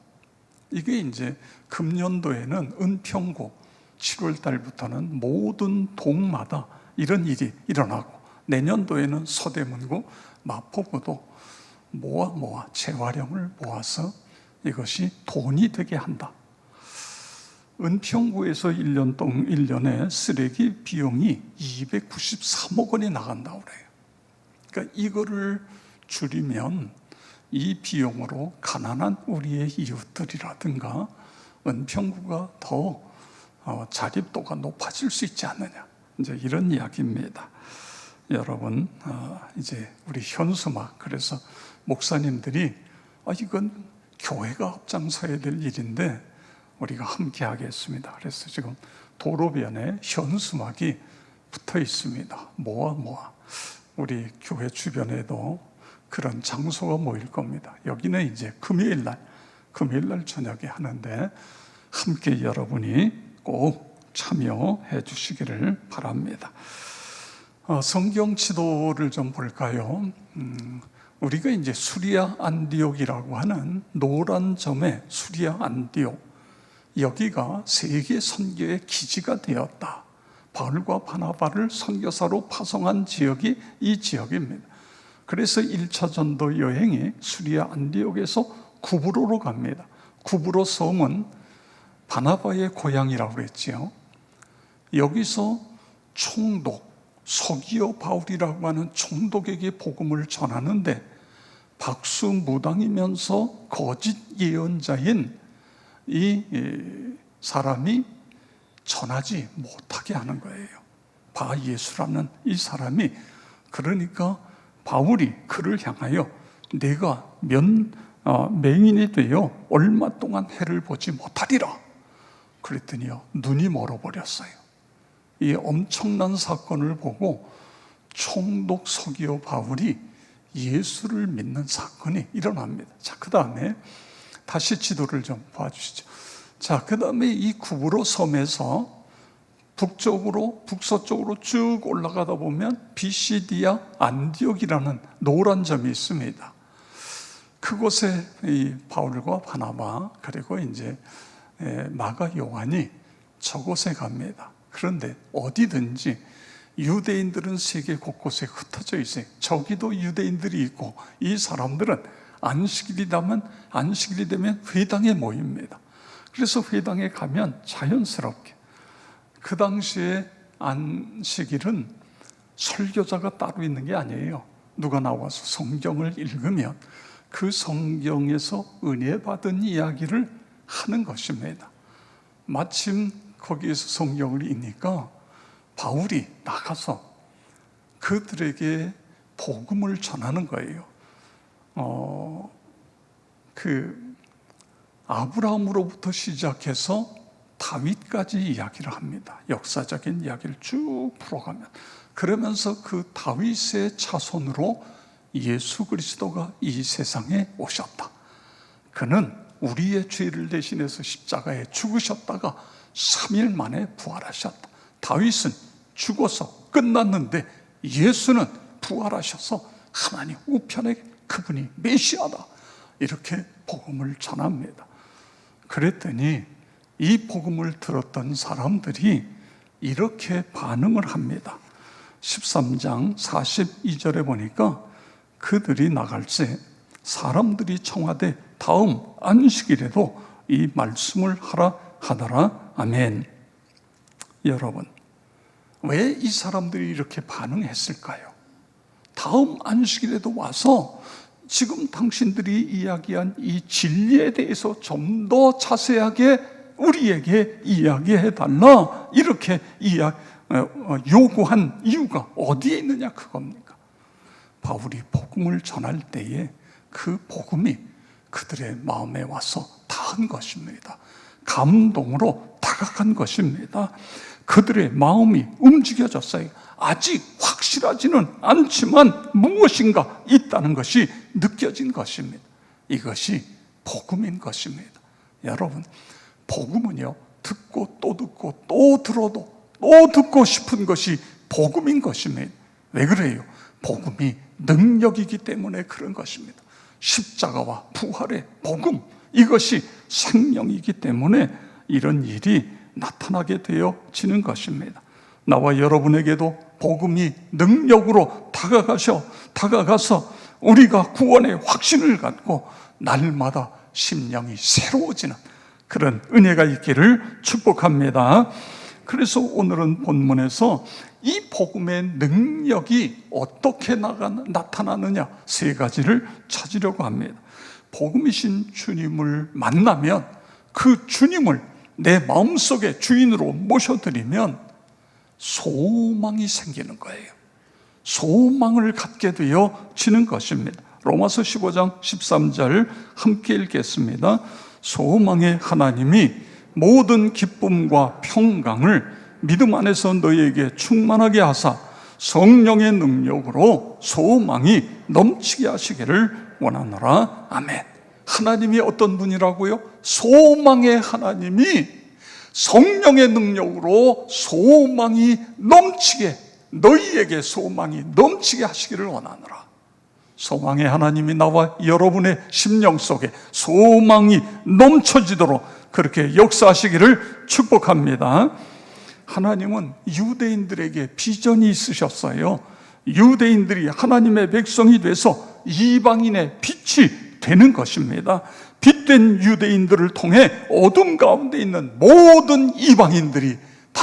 이게 이제 금년도에는 은평구 7월 달부터는 모든 동마다 이런 일이 일어나고 내년도에는 서대문구 마포구도 모아 재활용을 모아서 이것이 돈이 되게 한다. 은평구에서 1년에 쓰레기 비용이 293억 원이 나간다고 그래요. 그러니까 이거를 줄이면 이 비용으로 가난한 우리의 이웃들이라든가 은평구가 더 자립도가 높아질 수 있지 않느냐. 이제 이런 이야기입니다. 여러분, 이제 우리 현수막, 그래서 목사님들이 이건 교회가 앞장서야 될 일인데 우리가 함께 하겠습니다. 그래서 지금 도로변에 현수막이 붙어 있습니다. 모아. 우리 교회 주변에도 그런 장소가 모일 겁니다. 여기는 이제 금요일 날 저녁에 하는데 함께 여러분이 꼭 참여해 주시기를 바랍니다. 성경 지도를 좀 볼까요? 우리가 이제 수리아 안디옥이라고 하는 노란 점의 수리아 안디옥, 여기가 세계 선교의 기지가 되었다. 바울과 바나바를 선교사로 파송한 지역이 이 지역입니다. 그래서 1차 전도 여행이 수리아 안디옥에서 구브로로 갑니다. 구브로 섬은 바나바의 고향이라고 그랬지요. 여기서 총독 서기오 바울이라고 하는 총독에게 복음을 전하는데 박수무당이면서 거짓 예언자인 이 사람이 전하지 못하게 하는 거예요. 바예수라는 이 사람이, 그러니까 바울이 그를 향하여 내가 맹인이 되어 얼마 동안 해를 보지 못하리라 그랬더니요, 눈이 멀어버렸어요. 이 엄청난 사건을 보고 총독 서기오 바울이 예수를 믿는 사건이 일어납니다. 자, 그 다음에 다시 지도를 좀 봐주시죠. 자, 그 다음에 이 구브로 섬에서 북서쪽으로 쭉 올라가다 보면 비시디아 안디옥이라는 노란 점이 있습니다. 그곳에 이 바울과 바나바 그리고 이제 마가 요한이 저곳에 갑니다. 그런데 어디든지 유대인들은 세계 곳곳에 흩어져 있어요. 저기도 유대인들이 있고 이 사람들은 안식일이 되면 회당에 모입니다. 그래서 회당에 가면 자연스럽게 그 당시에 안식일은 설교자가 따로 있는 게 아니에요. 누가 나와서 성경을 읽으면 그 성경에서 은혜 받은 이야기를 하는 것입니다. 마침 거기에서 성경을 읽으니까 바울이 나가서 그들에게 복음을 전하는 거예요. 아브라함으로부터 시작해서 다윗까지 이야기를 합니다. 역사적인 이야기를 쭉 풀어가면, 그러면서 그 다윗의 자손으로 예수 그리스도가 이 세상에 오셨다. 그는 우리의 죄를 대신해서 십자가에 죽으셨다가 3일 만에 부활하셨다. 다윗은 죽어서 끝났는데 예수는 부활하셔서 하나님 우편에 그분이 메시아다. 이렇게 복음을 전합니다. 그랬더니 이 복음을 들었던 사람들이 이렇게 반응을 합니다. 13장 42절에 보니까 그들이 나갈 때 사람들이 청하되 다음 안식일에도 이 말씀을 하라 하더라. 아멘. 여러분, 왜 이 사람들이 이렇게 반응했을까요? 다음 안식일에도 와서 지금 당신들이 이야기한 이 진리에 대해서 좀 더 자세하게 우리에게 이야기해달라 이렇게 요구한 이유가 어디에 있느냐 그겁니까? 바울이 복음을 전할 때에 그 복음이 그들의 마음에 와서 닿은 것입니다. 감동으로 다가간 것입니다. 그들의 마음이 움직여졌어요. 아직 확실하지는 않지만 무엇인가 있다는 것이 느껴진 것입니다. 이것이 복음인 것입니다. 여러분, 복음은요, 듣고 또 듣고 또 들어도 또 듣고 싶은 것이 복음인 것입니다. 왜 그래요? 복음이 능력이기 때문에 그런 것입니다. 십자가와 부활의 복음, 이것이 생명이기 때문에 이런 일이 나타나게 되어지는 것입니다. 나와 여러분에게도 복음이 능력으로 다가가서 우리가 구원의 확신을 갖고 날마다 심령이 새로워지는 그런 은혜가 있기를 축복합니다. 그래서 오늘은 본문에서 이 복음의 능력이 어떻게 나타나느냐, 세 가지를 찾으려고 합니다. 복음이신 주님을 만나면 그 주님을 내 마음속에 주인으로 모셔드리면 소망이 생기는 거예요. 소망을 갖게 되어지는 것입니다. 로마서 15장 13절 함께 읽겠습니다. 소망의 하나님이 모든 기쁨과 평강을 믿음 안에서 너희에게 충만하게 하사 성령의 능력으로 소망이 넘치게 하시기를 원하노라. 아멘. 하나님이 어떤 분이라고요? 소망의 하나님이 성령의 능력으로 소망이 넘치게, 너희에게 소망이 넘치게 하시기를 원하노라. 소망의 하나님이 나와 여러분의 심령 속에 소망이 넘쳐지도록 그렇게 역사하시기를 축복합니다. 하나님은 유대인들에게 비전이 있으셨어요. 유대인들이 하나님의 백성이 돼서 이방인의 빛이 되는 것입니다. 빛된 유대인들을 통해 어둠 가운데 있는 모든 이방인들이 다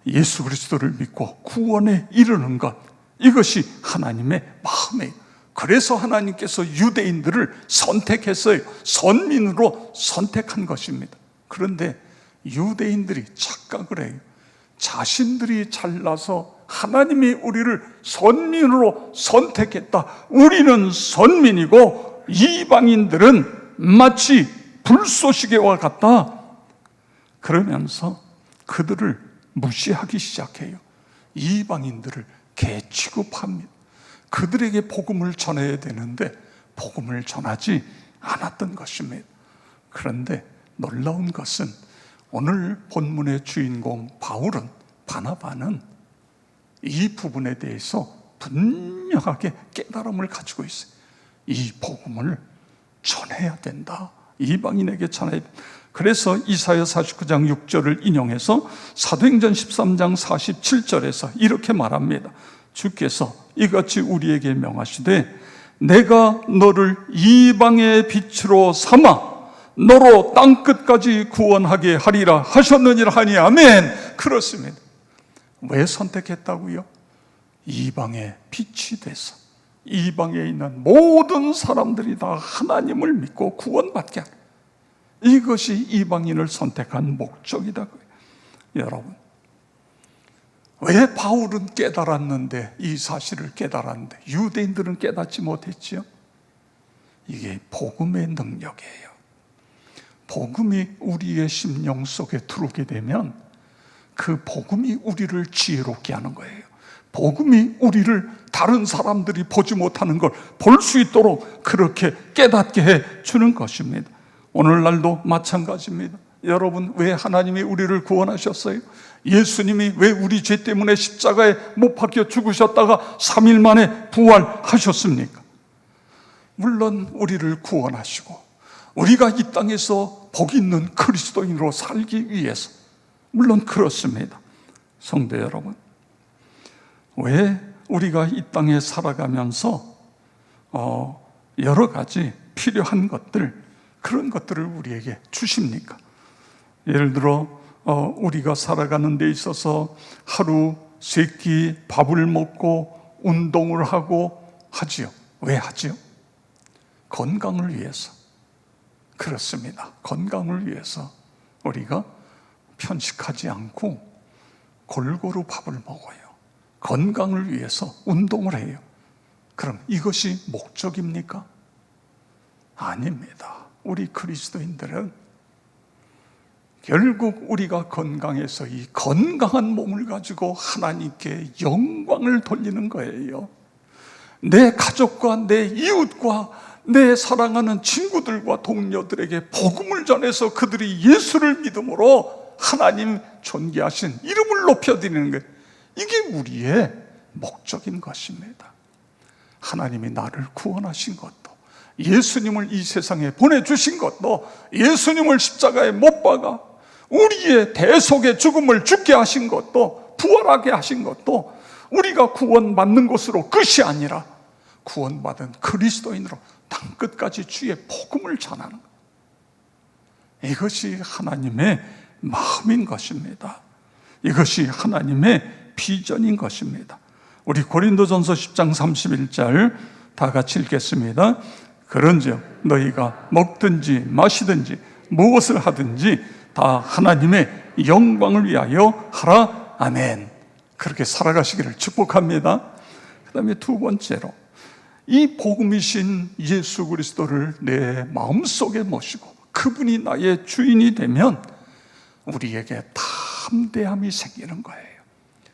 예수 그리스도를 믿고 구원에 이르는 것, 이것이 하나님의 마음이에요. 그래서 하나님께서 유대인들을 선택했어요. 선민으로 선택한 것입니다. 그런데 유대인들이 착각을 해요. 자신들이 잘나서 하나님이 우리를 선민으로 선택했다, 우리는 선민이고 이방인들은 마치 불쏘시개와 같다, 그러면서 그들을 무시하기 시작해요. 이방인들을 개취급합니다. 그들에게 복음을 전해야 되는데 복음을 전하지 않았던 것입니다. 그런데 놀라운 것은 오늘 본문의 주인공 바나바는 이 부분에 대해서 분명하게 깨달음을 가지고 있어요. 이 복음을 전해야 된다. 이방인에게 전해야 된다. 그래서 이사야 49장 6절을 인용해서 사도행전 13장 47절에서 이렇게 말합니다. 주께서 이같이 우리에게 명하시되 내가 너를 이방의 빛으로 삼아 너로 땅끝까지 구원하게 하리라 하셨느니라 하니 아멘. 그렇습니다. 왜 선택했다고요? 이방의 빛이 돼서 이방에 있는 모든 사람들이 다 하나님을 믿고 구원받게 하라. 이것이 이방인을 선택한 목적이다고요. 여러분, 왜 바울은 깨달았는데, 이 사실을 깨달았는데 유대인들은 깨닫지 못했지요? 이게 복음의 능력이에요. 복음이 우리의 심령 속에 들어오게 되면 그 복음이 우리를 지혜롭게 하는 거예요. 복음이 우리를 다른 사람들이 보지 못하는 걸 볼 수 있도록 그렇게 깨닫게 해 주는 것입니다. 오늘날도 마찬가지입니다. 여러분, 왜 하나님이 우리를 구원하셨어요? 예수님이 왜 우리 죄 때문에 십자가에 못 박혀 죽으셨다가 3일 만에 부활하셨습니까? 물론 우리를 구원하시고 우리가 이 땅에서 복 있는 그리스도인으로 살기 위해서, 물론 그렇습니다. 성도 여러분, 왜 우리가 이 땅에 살아가면서 여러 가지 필요한 것들, 그런 것들을 우리에게 주십니까? 예를 들어 우리가 살아가는 데 있어서 하루 세 끼 밥을 먹고 운동을 하고 하지요. 왜 하지요? 건강을 위해서. 그렇습니다. 건강을 위해서 우리가 편식하지 않고 골고루 밥을 먹어요. 건강을 위해서 운동을 해요. 그럼 이것이 목적입니까? 아닙니다. 우리 그리스도인들은 결국 우리가 건강해서 이 건강한 몸을 가지고 하나님께 영광을 돌리는 거예요. 내 가족과 내 이웃과 내 사랑하는 친구들과 동료들에게 복음을 전해서 그들이 예수를 믿음으로 하나님 존귀하신 이름을 높여드리는 것, 이게 우리의 목적인 것입니다. 하나님이 나를 구원하신 것도, 예수님을 이 세상에 보내주신 것도, 예수님을 십자가에 못 박아 우리의 대속의 죽음을 죽게 하신 것도, 부활하게 하신 것도 우리가 구원받는 것으로 끝이 아니라 구원받은 그리스도인으로 땅끝까지 주의 복음을 전하는 것, 이것이 하나님의 마음인 것입니다. 이것이 하나님의 비전인 것입니다. 우리 고린도전서 10장 31절 다 같이 읽겠습니다. 그런즉 너희가 먹든지 마시든지 무엇을 하든지 다 하나님의 영광을 위하여 하라. 아멘. 그렇게 살아가시기를 축복합니다. 그 다음에 두 번째로, 이 복음이신 예수 그리스도를 내 마음속에 모시고 그분이 나의 주인이 되면 우리에게 담대함이 생기는 거예요.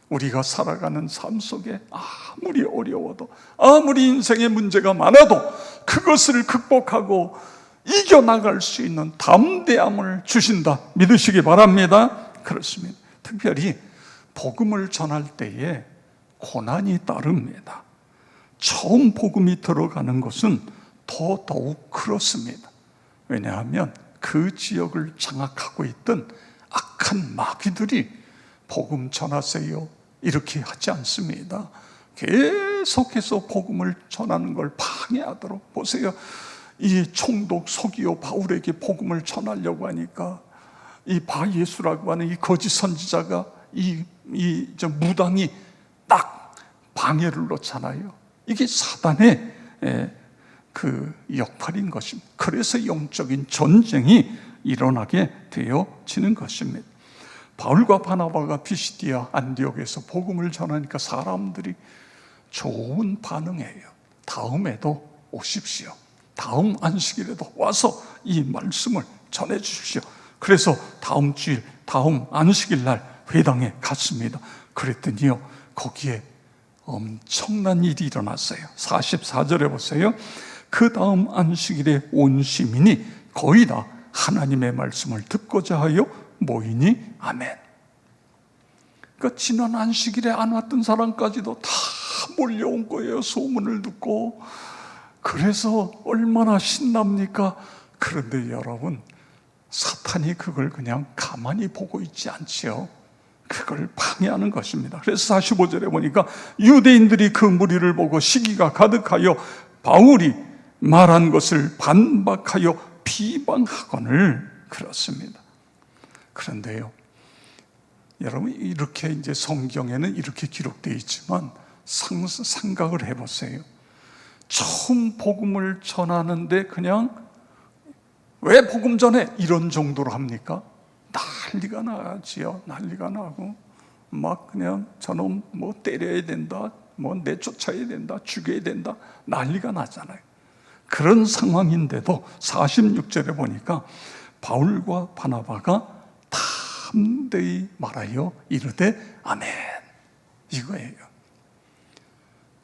우리가 살아가는 삶 속에 아무리 어려워도, 아무리 인생에 문제가 많아도 그것을 극복하고 이겨나갈 수 있는 담대함을 주신다 믿으시기 바랍니다. 그렇습니다. 특별히 복음을 전할 때에 고난이 따릅니다. 처음 복음이 들어가는 것은 더더욱 그렇습니다. 왜냐하면 그 지역을 장악하고 있던 악한 마귀들이 복음 전하세요 이렇게 하지 않습니다. 계속해서 복음을 전하는 걸 방해하도록, 보세요. 이 총독 서기오 바울에게 복음을 전하려고 하니까 이 바예수라고 하는 이 거짓 선지자가 이 무당이 딱 방해를 놓잖아요. 이게 사단의 그 역할인 것입니다. 그래서 영적인 전쟁이 일어나게 되어지는 것입니다. 바울과 바나바가 피시디아 안디옥에서 복음을 전하니까 사람들이 좋은 반응이에요. 다음에도 오십시오. 다음 안식일에도 와서 이 말씀을 전해 주십시오. 그래서 다음 주일, 다음 안식일 날 회당에 갔습니다. 그랬더니요, 거기에 엄청난 일이 일어났어요. 44절에 보세요. 그 다음 안식일에 온 시민이 거의 다 하나님의 말씀을 듣고자 하여 모이니 아멘. 그러니까 지난 안식일에 안 왔던 사람까지도 다 몰려온 거예요. 소문을 듣고. 그래서 얼마나 신납니까? 그런데 여러분, 사탄이 그걸 그냥 가만히 보고 있지 않지요. 그걸 방해하는 것입니다. 그래서 45절에 보니까 유대인들이 그 무리를 보고 시기가 가득하여 바울이 말한 것을 반박하여 비방하거늘 그렇습니다. 그런데요, 여러분, 이렇게 이제 성경에는 이렇게 기록되어 있지만 생각을 해보세요. 처음 복음을 전하는데 그냥 왜 복음 전해? 이런 정도로 합니까? 난리가 나지요. 난리가 나고 막 그냥 저놈 뭐 때려야 된다, 뭐 내쫓아야 된다, 죽여야 된다, 난리가 나잖아요. 그런 상황인데도 46절에 보니까 바울과 바나바가 담대히 말하여 이르되 아멘, 이거예요.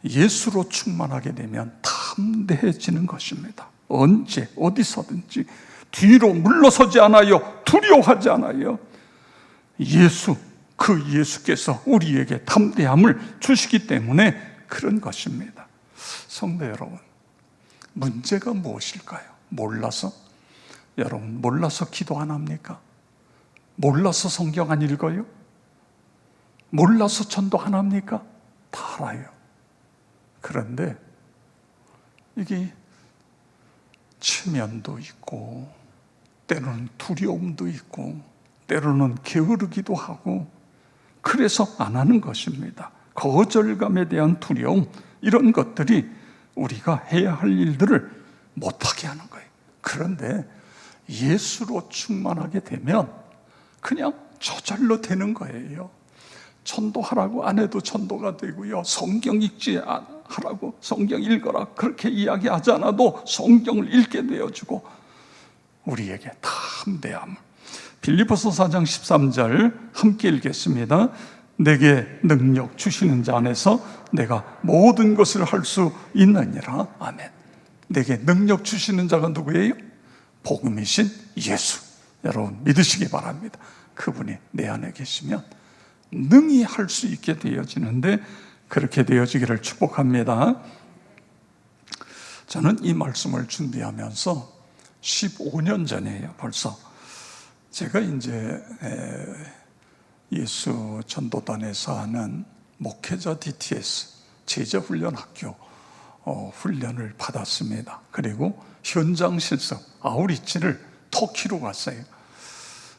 예수로 충만하게 되면 담대해지는 것입니다. 언제 어디서든지 뒤로 물러서지 않아요. 두려워하지 않아요. 그 예수께서 우리에게 담대함을 주시기 때문에 그런 것입니다. 성도 여러분, 문제가 무엇일까요? 몰라서? 여러분, 몰라서 기도 안 합니까? 몰라서 성경 안 읽어요? 몰라서 전도 안 합니까? 다 알아요. 그런데 이게 체면도 있고, 때로는 두려움도 있고, 때로는 게으르기도 하고, 그래서 안 하는 것입니다. 거절감에 대한 두려움, 이런 것들이 우리가 해야 할 일들을 못하게 하는 거예요. 그런데 예수로 충만하게 되면 그냥 저절로 되는 거예요. 전도하라고 안 해도 전도가 되고요. 성경 읽지 하라고 성경 읽어라 그렇게 이야기하지 않아도 성경을 읽게 되어주고, 우리에게 담대함, 빌립보서 4장 13절 함께 읽겠습니다. 내게 능력 주시는 자 안에서 내가 모든 것을 할 수 있느니라. 아멘. 내게 능력 주시는 자가 누구예요? 복음이신 예수. 여러분 믿으시기 바랍니다. 그분이 내 안에 계시면 능히 할 수 있게 되어지는데 그렇게 되어지기를 축복합니다. 저는 이 말씀을 준비하면서 15년 전이에요. 벌써 제가 이제 예수 전도단에서 하는 목회자 DTS 제자훈련학교 훈련을 받았습니다. 그리고 현장 실습 아우리치를 터키로 갔어요.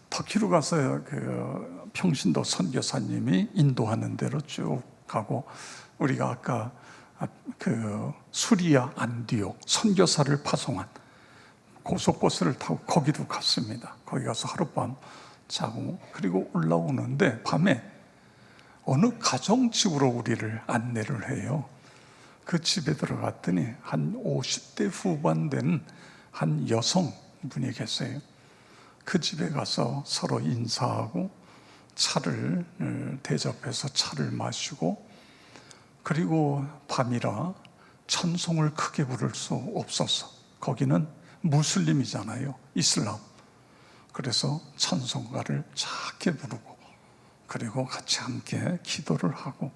터키로 가서 그 평신도 선교사님이 인도하는 대로 쭉 가고, 우리가 아까 그 수리아 안디옥 선교사를 파송한 고속버스를 타고 거기도 갔습니다. 거기 가서 하룻밤 자고, 그리고 올라오는데 밤에 어느 가정집으로 우리를 안내를 해요. 그 집에 들어갔더니 한 50대 후반 된 한 여성분이 계세요. 그 집에 가서 서로 인사하고 차를 대접해서 차를 마시고, 그리고 밤이라 찬송을 크게 부를 수 없어서, 거기는 무슬림이잖아요, 이슬람. 그래서 찬송가를 작게 부르고, 그리고 같이 함께 기도를 하고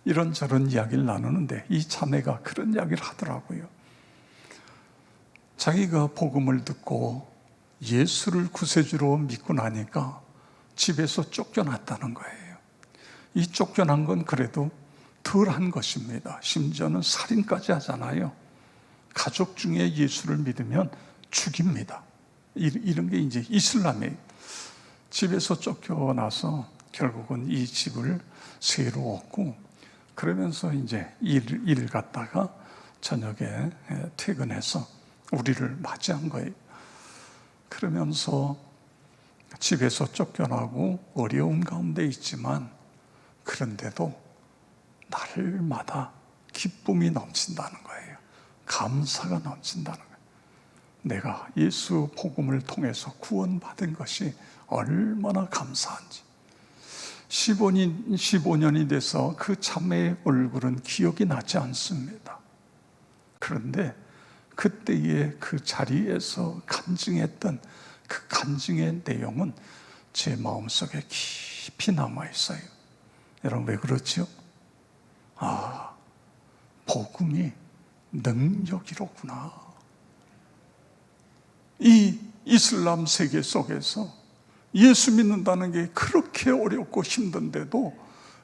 이런저런 이야기를 나누는데, 이 자매가 그런 이야기를 하더라고요. 자기가 복음을 듣고 예수를 구세주로 믿고 나니까 집에서 쫓겨났다는 거예요. 이 쫓겨난 건 그래도 덜한 것입니다. 심지어는 살인까지 하잖아요. 가족 중에 예수를 믿으면 죽입니다. 이런 게 이제 이슬람이에요. 집에서 쫓겨나서 결국은 이 집을 새로 얻고, 그러면서 이제 일 갔다가 저녁에 퇴근해서 우리를 맞이한 거예요. 그러면서 집에서 쫓겨나고 어려움 가운데 있지만, 그런데도 날마다 기쁨이 넘친다는 거예요. 감사가 넘친다는 거예요. 내가 예수 복음을 통해서 구원받은 것이 얼마나 감사한지. 15년이 돼서 그 자매의 얼굴은 기억이 나지 않습니다. 그런데 그때의 그 자리에서 간증했던 그 간증의 내용은 제 마음속에 깊이 남아있어요. 여러분, 왜 그렇죠? 복음이 능력이로구나. 이 이슬람 세계 속에서 예수 믿는다는 게 그렇게 어렵고 힘든데도,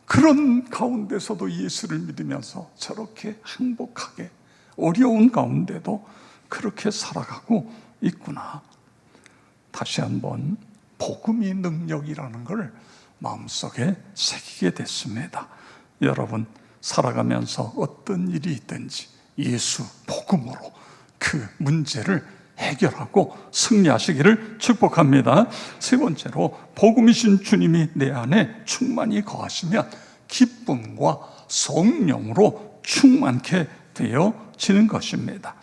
그런 가운데서도 예수를 믿으면서 저렇게 행복하게, 어려운 가운데도 그렇게 살아가고 있구나. 다시 한번 복음이 능력이라는 걸 마음속에 새기게 됐습니다. 여러분, 살아가면서 어떤 일이 있든지 예수 복음으로 그 문제를 해결하고 승리하시기를 축복합니다. 세 번째로, 복음이신 주님이 내 안에 충만히 거하시면 기쁨과 성령으로 충만케 되어지는 것입니다.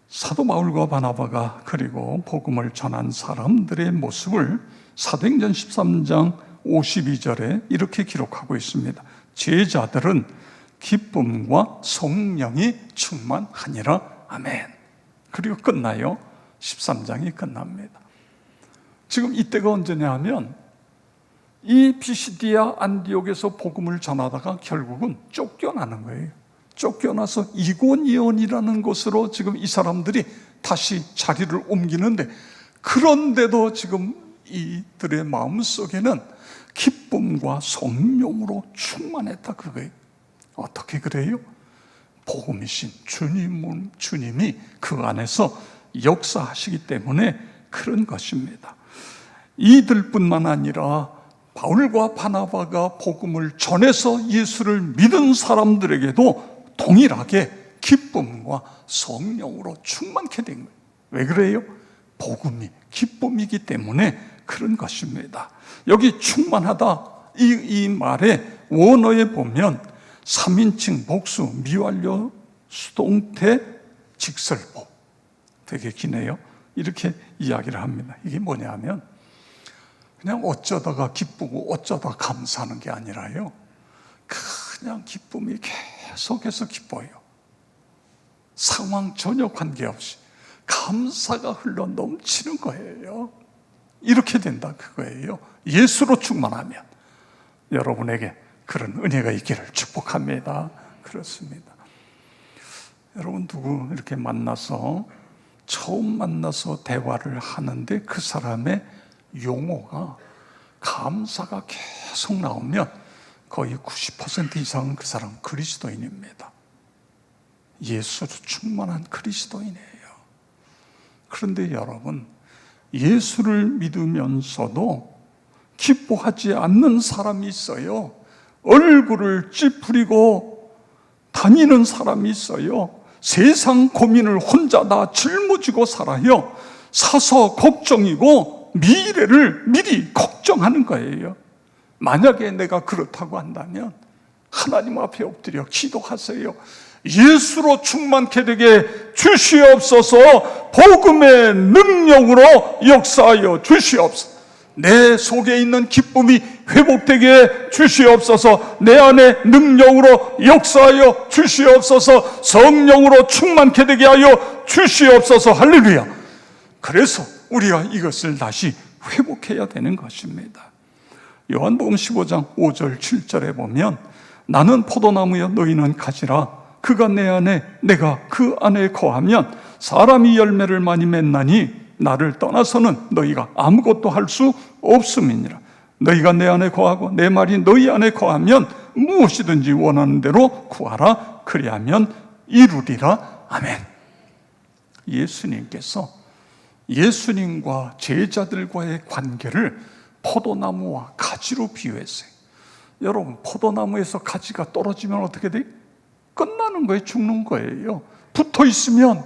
사도 바울과 바나바가 그리고 복음을 전한 사람들의 모습을 사도행전 13장 52절에 이렇게 기록하고 있습니다. 제자들은 기쁨과 성령이 충만하니라. 아멘. 그리고 끝나요. 13장이 끝납니다. 지금 이때가 언제냐 하면, 이 피시디아 안디옥에서 복음을 전하다가 결국은 쫓겨나는 거예요. 쫓겨나서 이고니온이라는 곳으로 지금 이 사람들이 다시 자리를 옮기는데, 그런데도 지금 이들의 마음속에는 기쁨과 성령으로 충만했다, 그거예요. 어떻게 그래요? 복음이신 주님이 그 안에서 역사하시기 때문에 그런 것입니다. 이들뿐만 아니라 바울과 바나바가 복음을 전해서 예수를 믿은 사람들에게도 동일하게 기쁨과 성령으로 충만케 된 거예요. 왜 그래요? 복음이 기쁨이기 때문에 그런 것입니다. 여기 충만하다, 이 말의 원어에 보면 3인칭 복수, 미완료 수동태 직설법, 되게 기네요. 이렇게 이야기를 합니다. 이게 뭐냐면, 그냥 어쩌다가 기쁘고 어쩌다 감사하는 게 아니라요, 그냥 기쁨이 계속해서 기뻐요. 상황 전혀 관계없이 감사가 흘러 넘치는 거예요. 이렇게 된다 그거예요. 예수로 충만하면 여러분에게 그런 은혜가 있기를 축복합니다. 그렇습니다. 여러분 누구 이렇게 만나서 처음 만나서 대화를 하는데 그 사람의 용어가 감사가 계속 나오면 거의 90% 이상은 그 사람은 그리스도인입니다. 예수로 충만한 그리스도인이에요. 그런데 여러분, 예수를 믿으면서도 기뻐하지 않는 사람이 있어요. 얼굴을 찌푸리고 다니는 사람이 있어요. 세상 고민을 혼자 다 짊어지고 살아요. 사서 걱정이고 미래를 미리 걱정하는 거예요. 만약에 내가 그렇다고 한다면 하나님 앞에 엎드려 기도하세요. 예수로 충만케 되게 주시옵소서. 복음의 능력으로 역사하여 주시옵소서. 내 속에 있는 기쁨이 회복되게 주시옵소서. 내 안에 능력으로 역사하여 주시옵소서. 성령으로 충만케 되게 하여 주시옵소서. 할렐루야. 그래서 우리가 이것을 다시 회복해야 되는 것입니다. 요한복음 15장 5절 7절에 보면 나는 포도나무여 너희는 가지라. 그가 내 안에 내가 그 안에 거하면 사람이 열매를 많이 맺나니 나를 떠나서는 너희가 아무것도 할 수 없음이니라. 너희가 내 안에 거하고 내 말이 너희 안에 거하면 무엇이든지 원하는 대로 구하라. 그리하면 이루리라. 아멘. 예수님께서 예수님과 제자들과의 관계를 포도나무와 가지로 비유했어요. 여러분, 포도나무에서 가지가 떨어지면 어떻게 돼요? 끝나는 거예요. 죽는 거예요. 붙어 있으면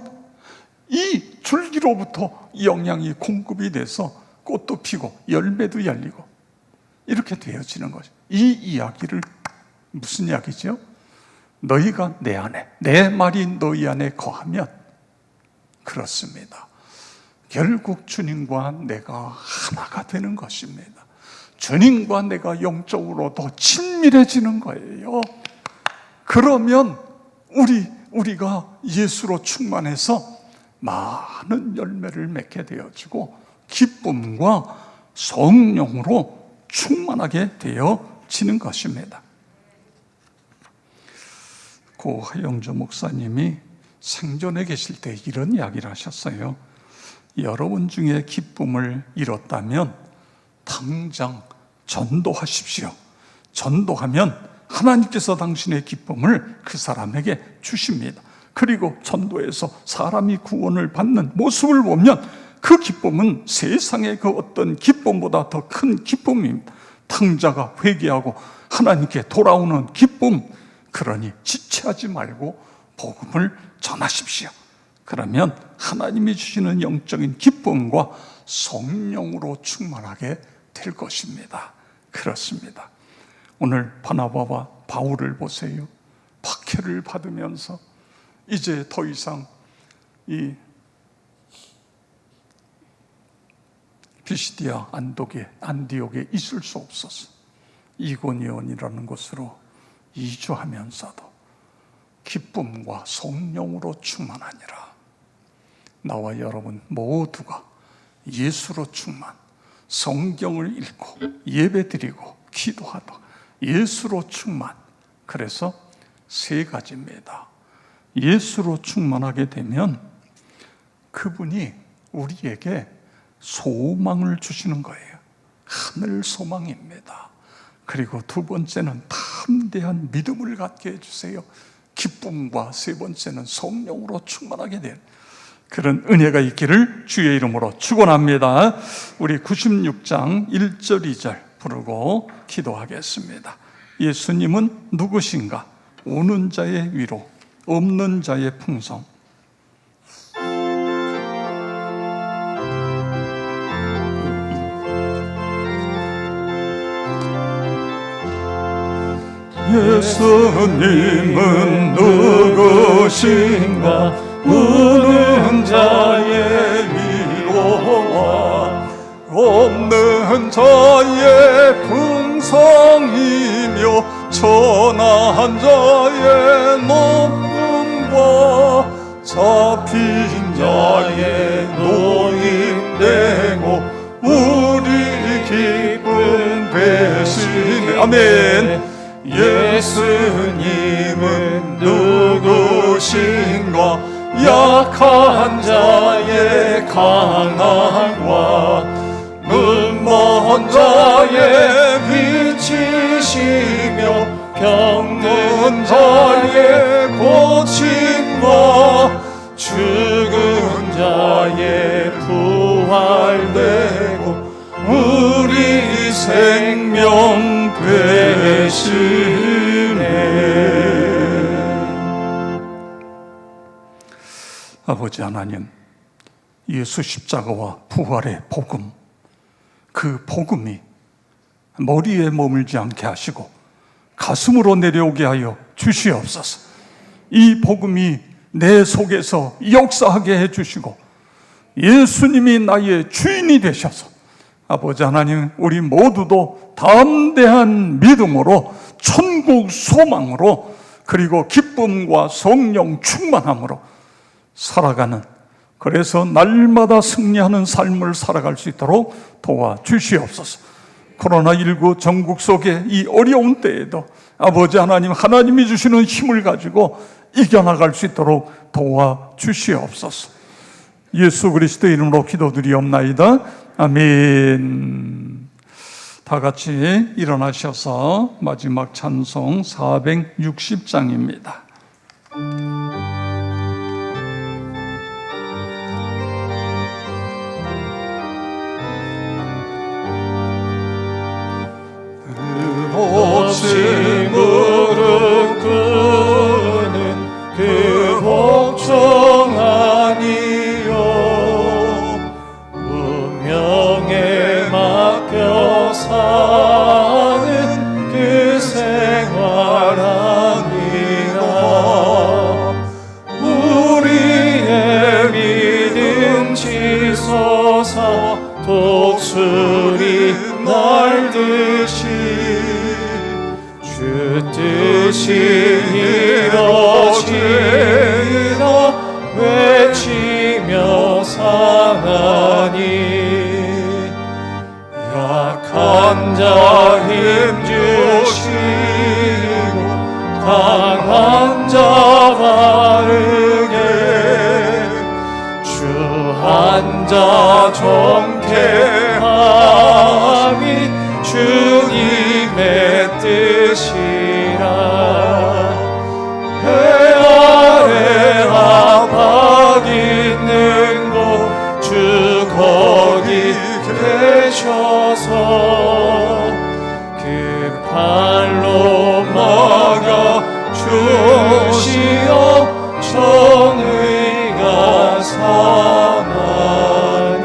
이 줄기로부터 영양이 공급이 돼서 꽃도 피고 열매도 열리고 이렇게 되어지는 거죠. 이 이야기를 무슨 이야기죠? 너희가 내 안에, 내 말이 너희 안에 거하면, 그렇습니다. 결국 주님과 내가 하나가 되는 것입니다. 주님과 내가 영적으로 더 친밀해지는 거예요. 그러면 우리가 예수로 충만해서 많은 열매를 맺게 되어지고 기쁨과 성령으로 충만하게 되어지는 것입니다. 고 하영조 목사님이 생전에 계실 때 이런 이야기를 하셨어요. 여러분 중에 기쁨을 잃었다면 당장 전도하십시오. 전도하면 하나님께서 당신의 기쁨을 그 사람에게 주십니다. 그리고 전도에서 사람이 구원을 받는 모습을 보면 그 기쁨은 세상의 그 어떤 기쁨보다 더 큰 기쁨입니다. 탕자가 회개하고 하나님께 돌아오는 기쁨. 그러니 지체하지 말고 복음을 전하십시오. 그러면 하나님이 주시는 영적인 기쁨과 성령으로 충만하게 될 것입니다. 그렇습니다. 오늘 바나바와 바울을 보세요. 박해를 받으면서 이제 더 이상 이 피시디아 안디옥에 있을 수 없어서 이고니온이라는 곳으로 이주하면서도 기쁨과 성령으로 충만하니라. 나와 여러분 모두가 예수로 충만, 성경을 읽고 예배드리고 기도하다 예수로 충만. 그래서 세 가지입니다. 예수로 충만하게 되면 그분이 우리에게 소망을 주시는 거예요. 하늘 소망입니다. 그리고 두 번째는 담대한 믿음을 갖게 해주세요. 기쁨과 세 번째는 성령으로 충만하게 된 그런 은혜가 있기를 주의 이름으로 축원합니다. 우리 96장 1절 2절 부르고 기도하겠습니다. 예수님은 누구신가? 오는 자의 위로, 없는 자의 풍성. 예수님은 누구신가? 우는 자의 위로와 없는 자의 풍성이며 천한 자의 높음과 잡힌 자의 노임되고 우리 기쁜 배신에 아멘. 예수님은 누구신가? 약한 자의 강함과 눈먼 자의 빛이시며 병든 자의 고침과 죽은 자의 부활되고 우리 생명 되시네. 아버지 하나님, 예수 십자가와 부활의 복음, 그 복음이 머리에 머물지 않게 하시고 가슴으로 내려오게 하여 주시옵소서. 이 복음이 내 속에서 역사하게 해주시고 예수님이 나의 주인이 되셔서 아버지 하나님, 우리 모두도 담대한 믿음으로 천국 소망으로 그리고 기쁨과 성령 충만함으로 살아가는, 그래서 날마다 승리하는 삶을 살아갈 수 있도록 도와주시옵소서. 코로나19 전국 속에 이 어려운 때에도 아버지 하나님, 하나님이 주시는 힘을 가지고 이겨나갈 수 있도록 도와주시옵소서. 예수 그리스도의 이름으로 기도드리옵나이다. 아멘. 다 같이 일어나셔서 마지막 찬송 460장입니다. 없이 무릎 꿇는 그 복종 아니요 운명에 맡겨 사는 그 생활 아니라 우리의 믿음 치솟아 독수리 날듯이 주 뜻이 이뤄지라 외치며 사나니 약한 자 힘주시고 강한 자 바르게 주 한 자 정케함이 주님의 뜻이라 해 아래 압박 있는 곳 주 거기 계셔서 그 팔로 막아 주시어 정의가 사나니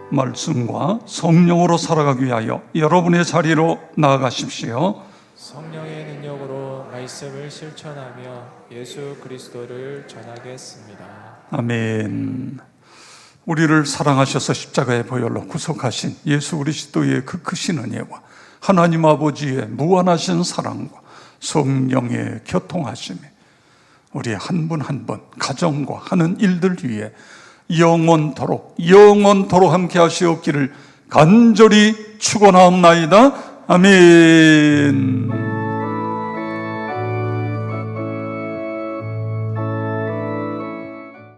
말씀과 성령으로 살아가기 위하여 여러분의 자리로 나아가십시오. 성령의 능력으로 말씀을 실천하며 예수 그리스도를 전하겠습니다. 아멘. 우리를 사랑하셔서 십자가의 보혈로 구속하신 예수 그리스도의 그 크신 은혜와 하나님 아버지의 무한하신 사랑과 성령의 교통하심이 우리 한 분 한 분 가정과 하는 일들 위에 영원토록 함께 하시옵기를 간절히 축원하옵나이다. 아멘.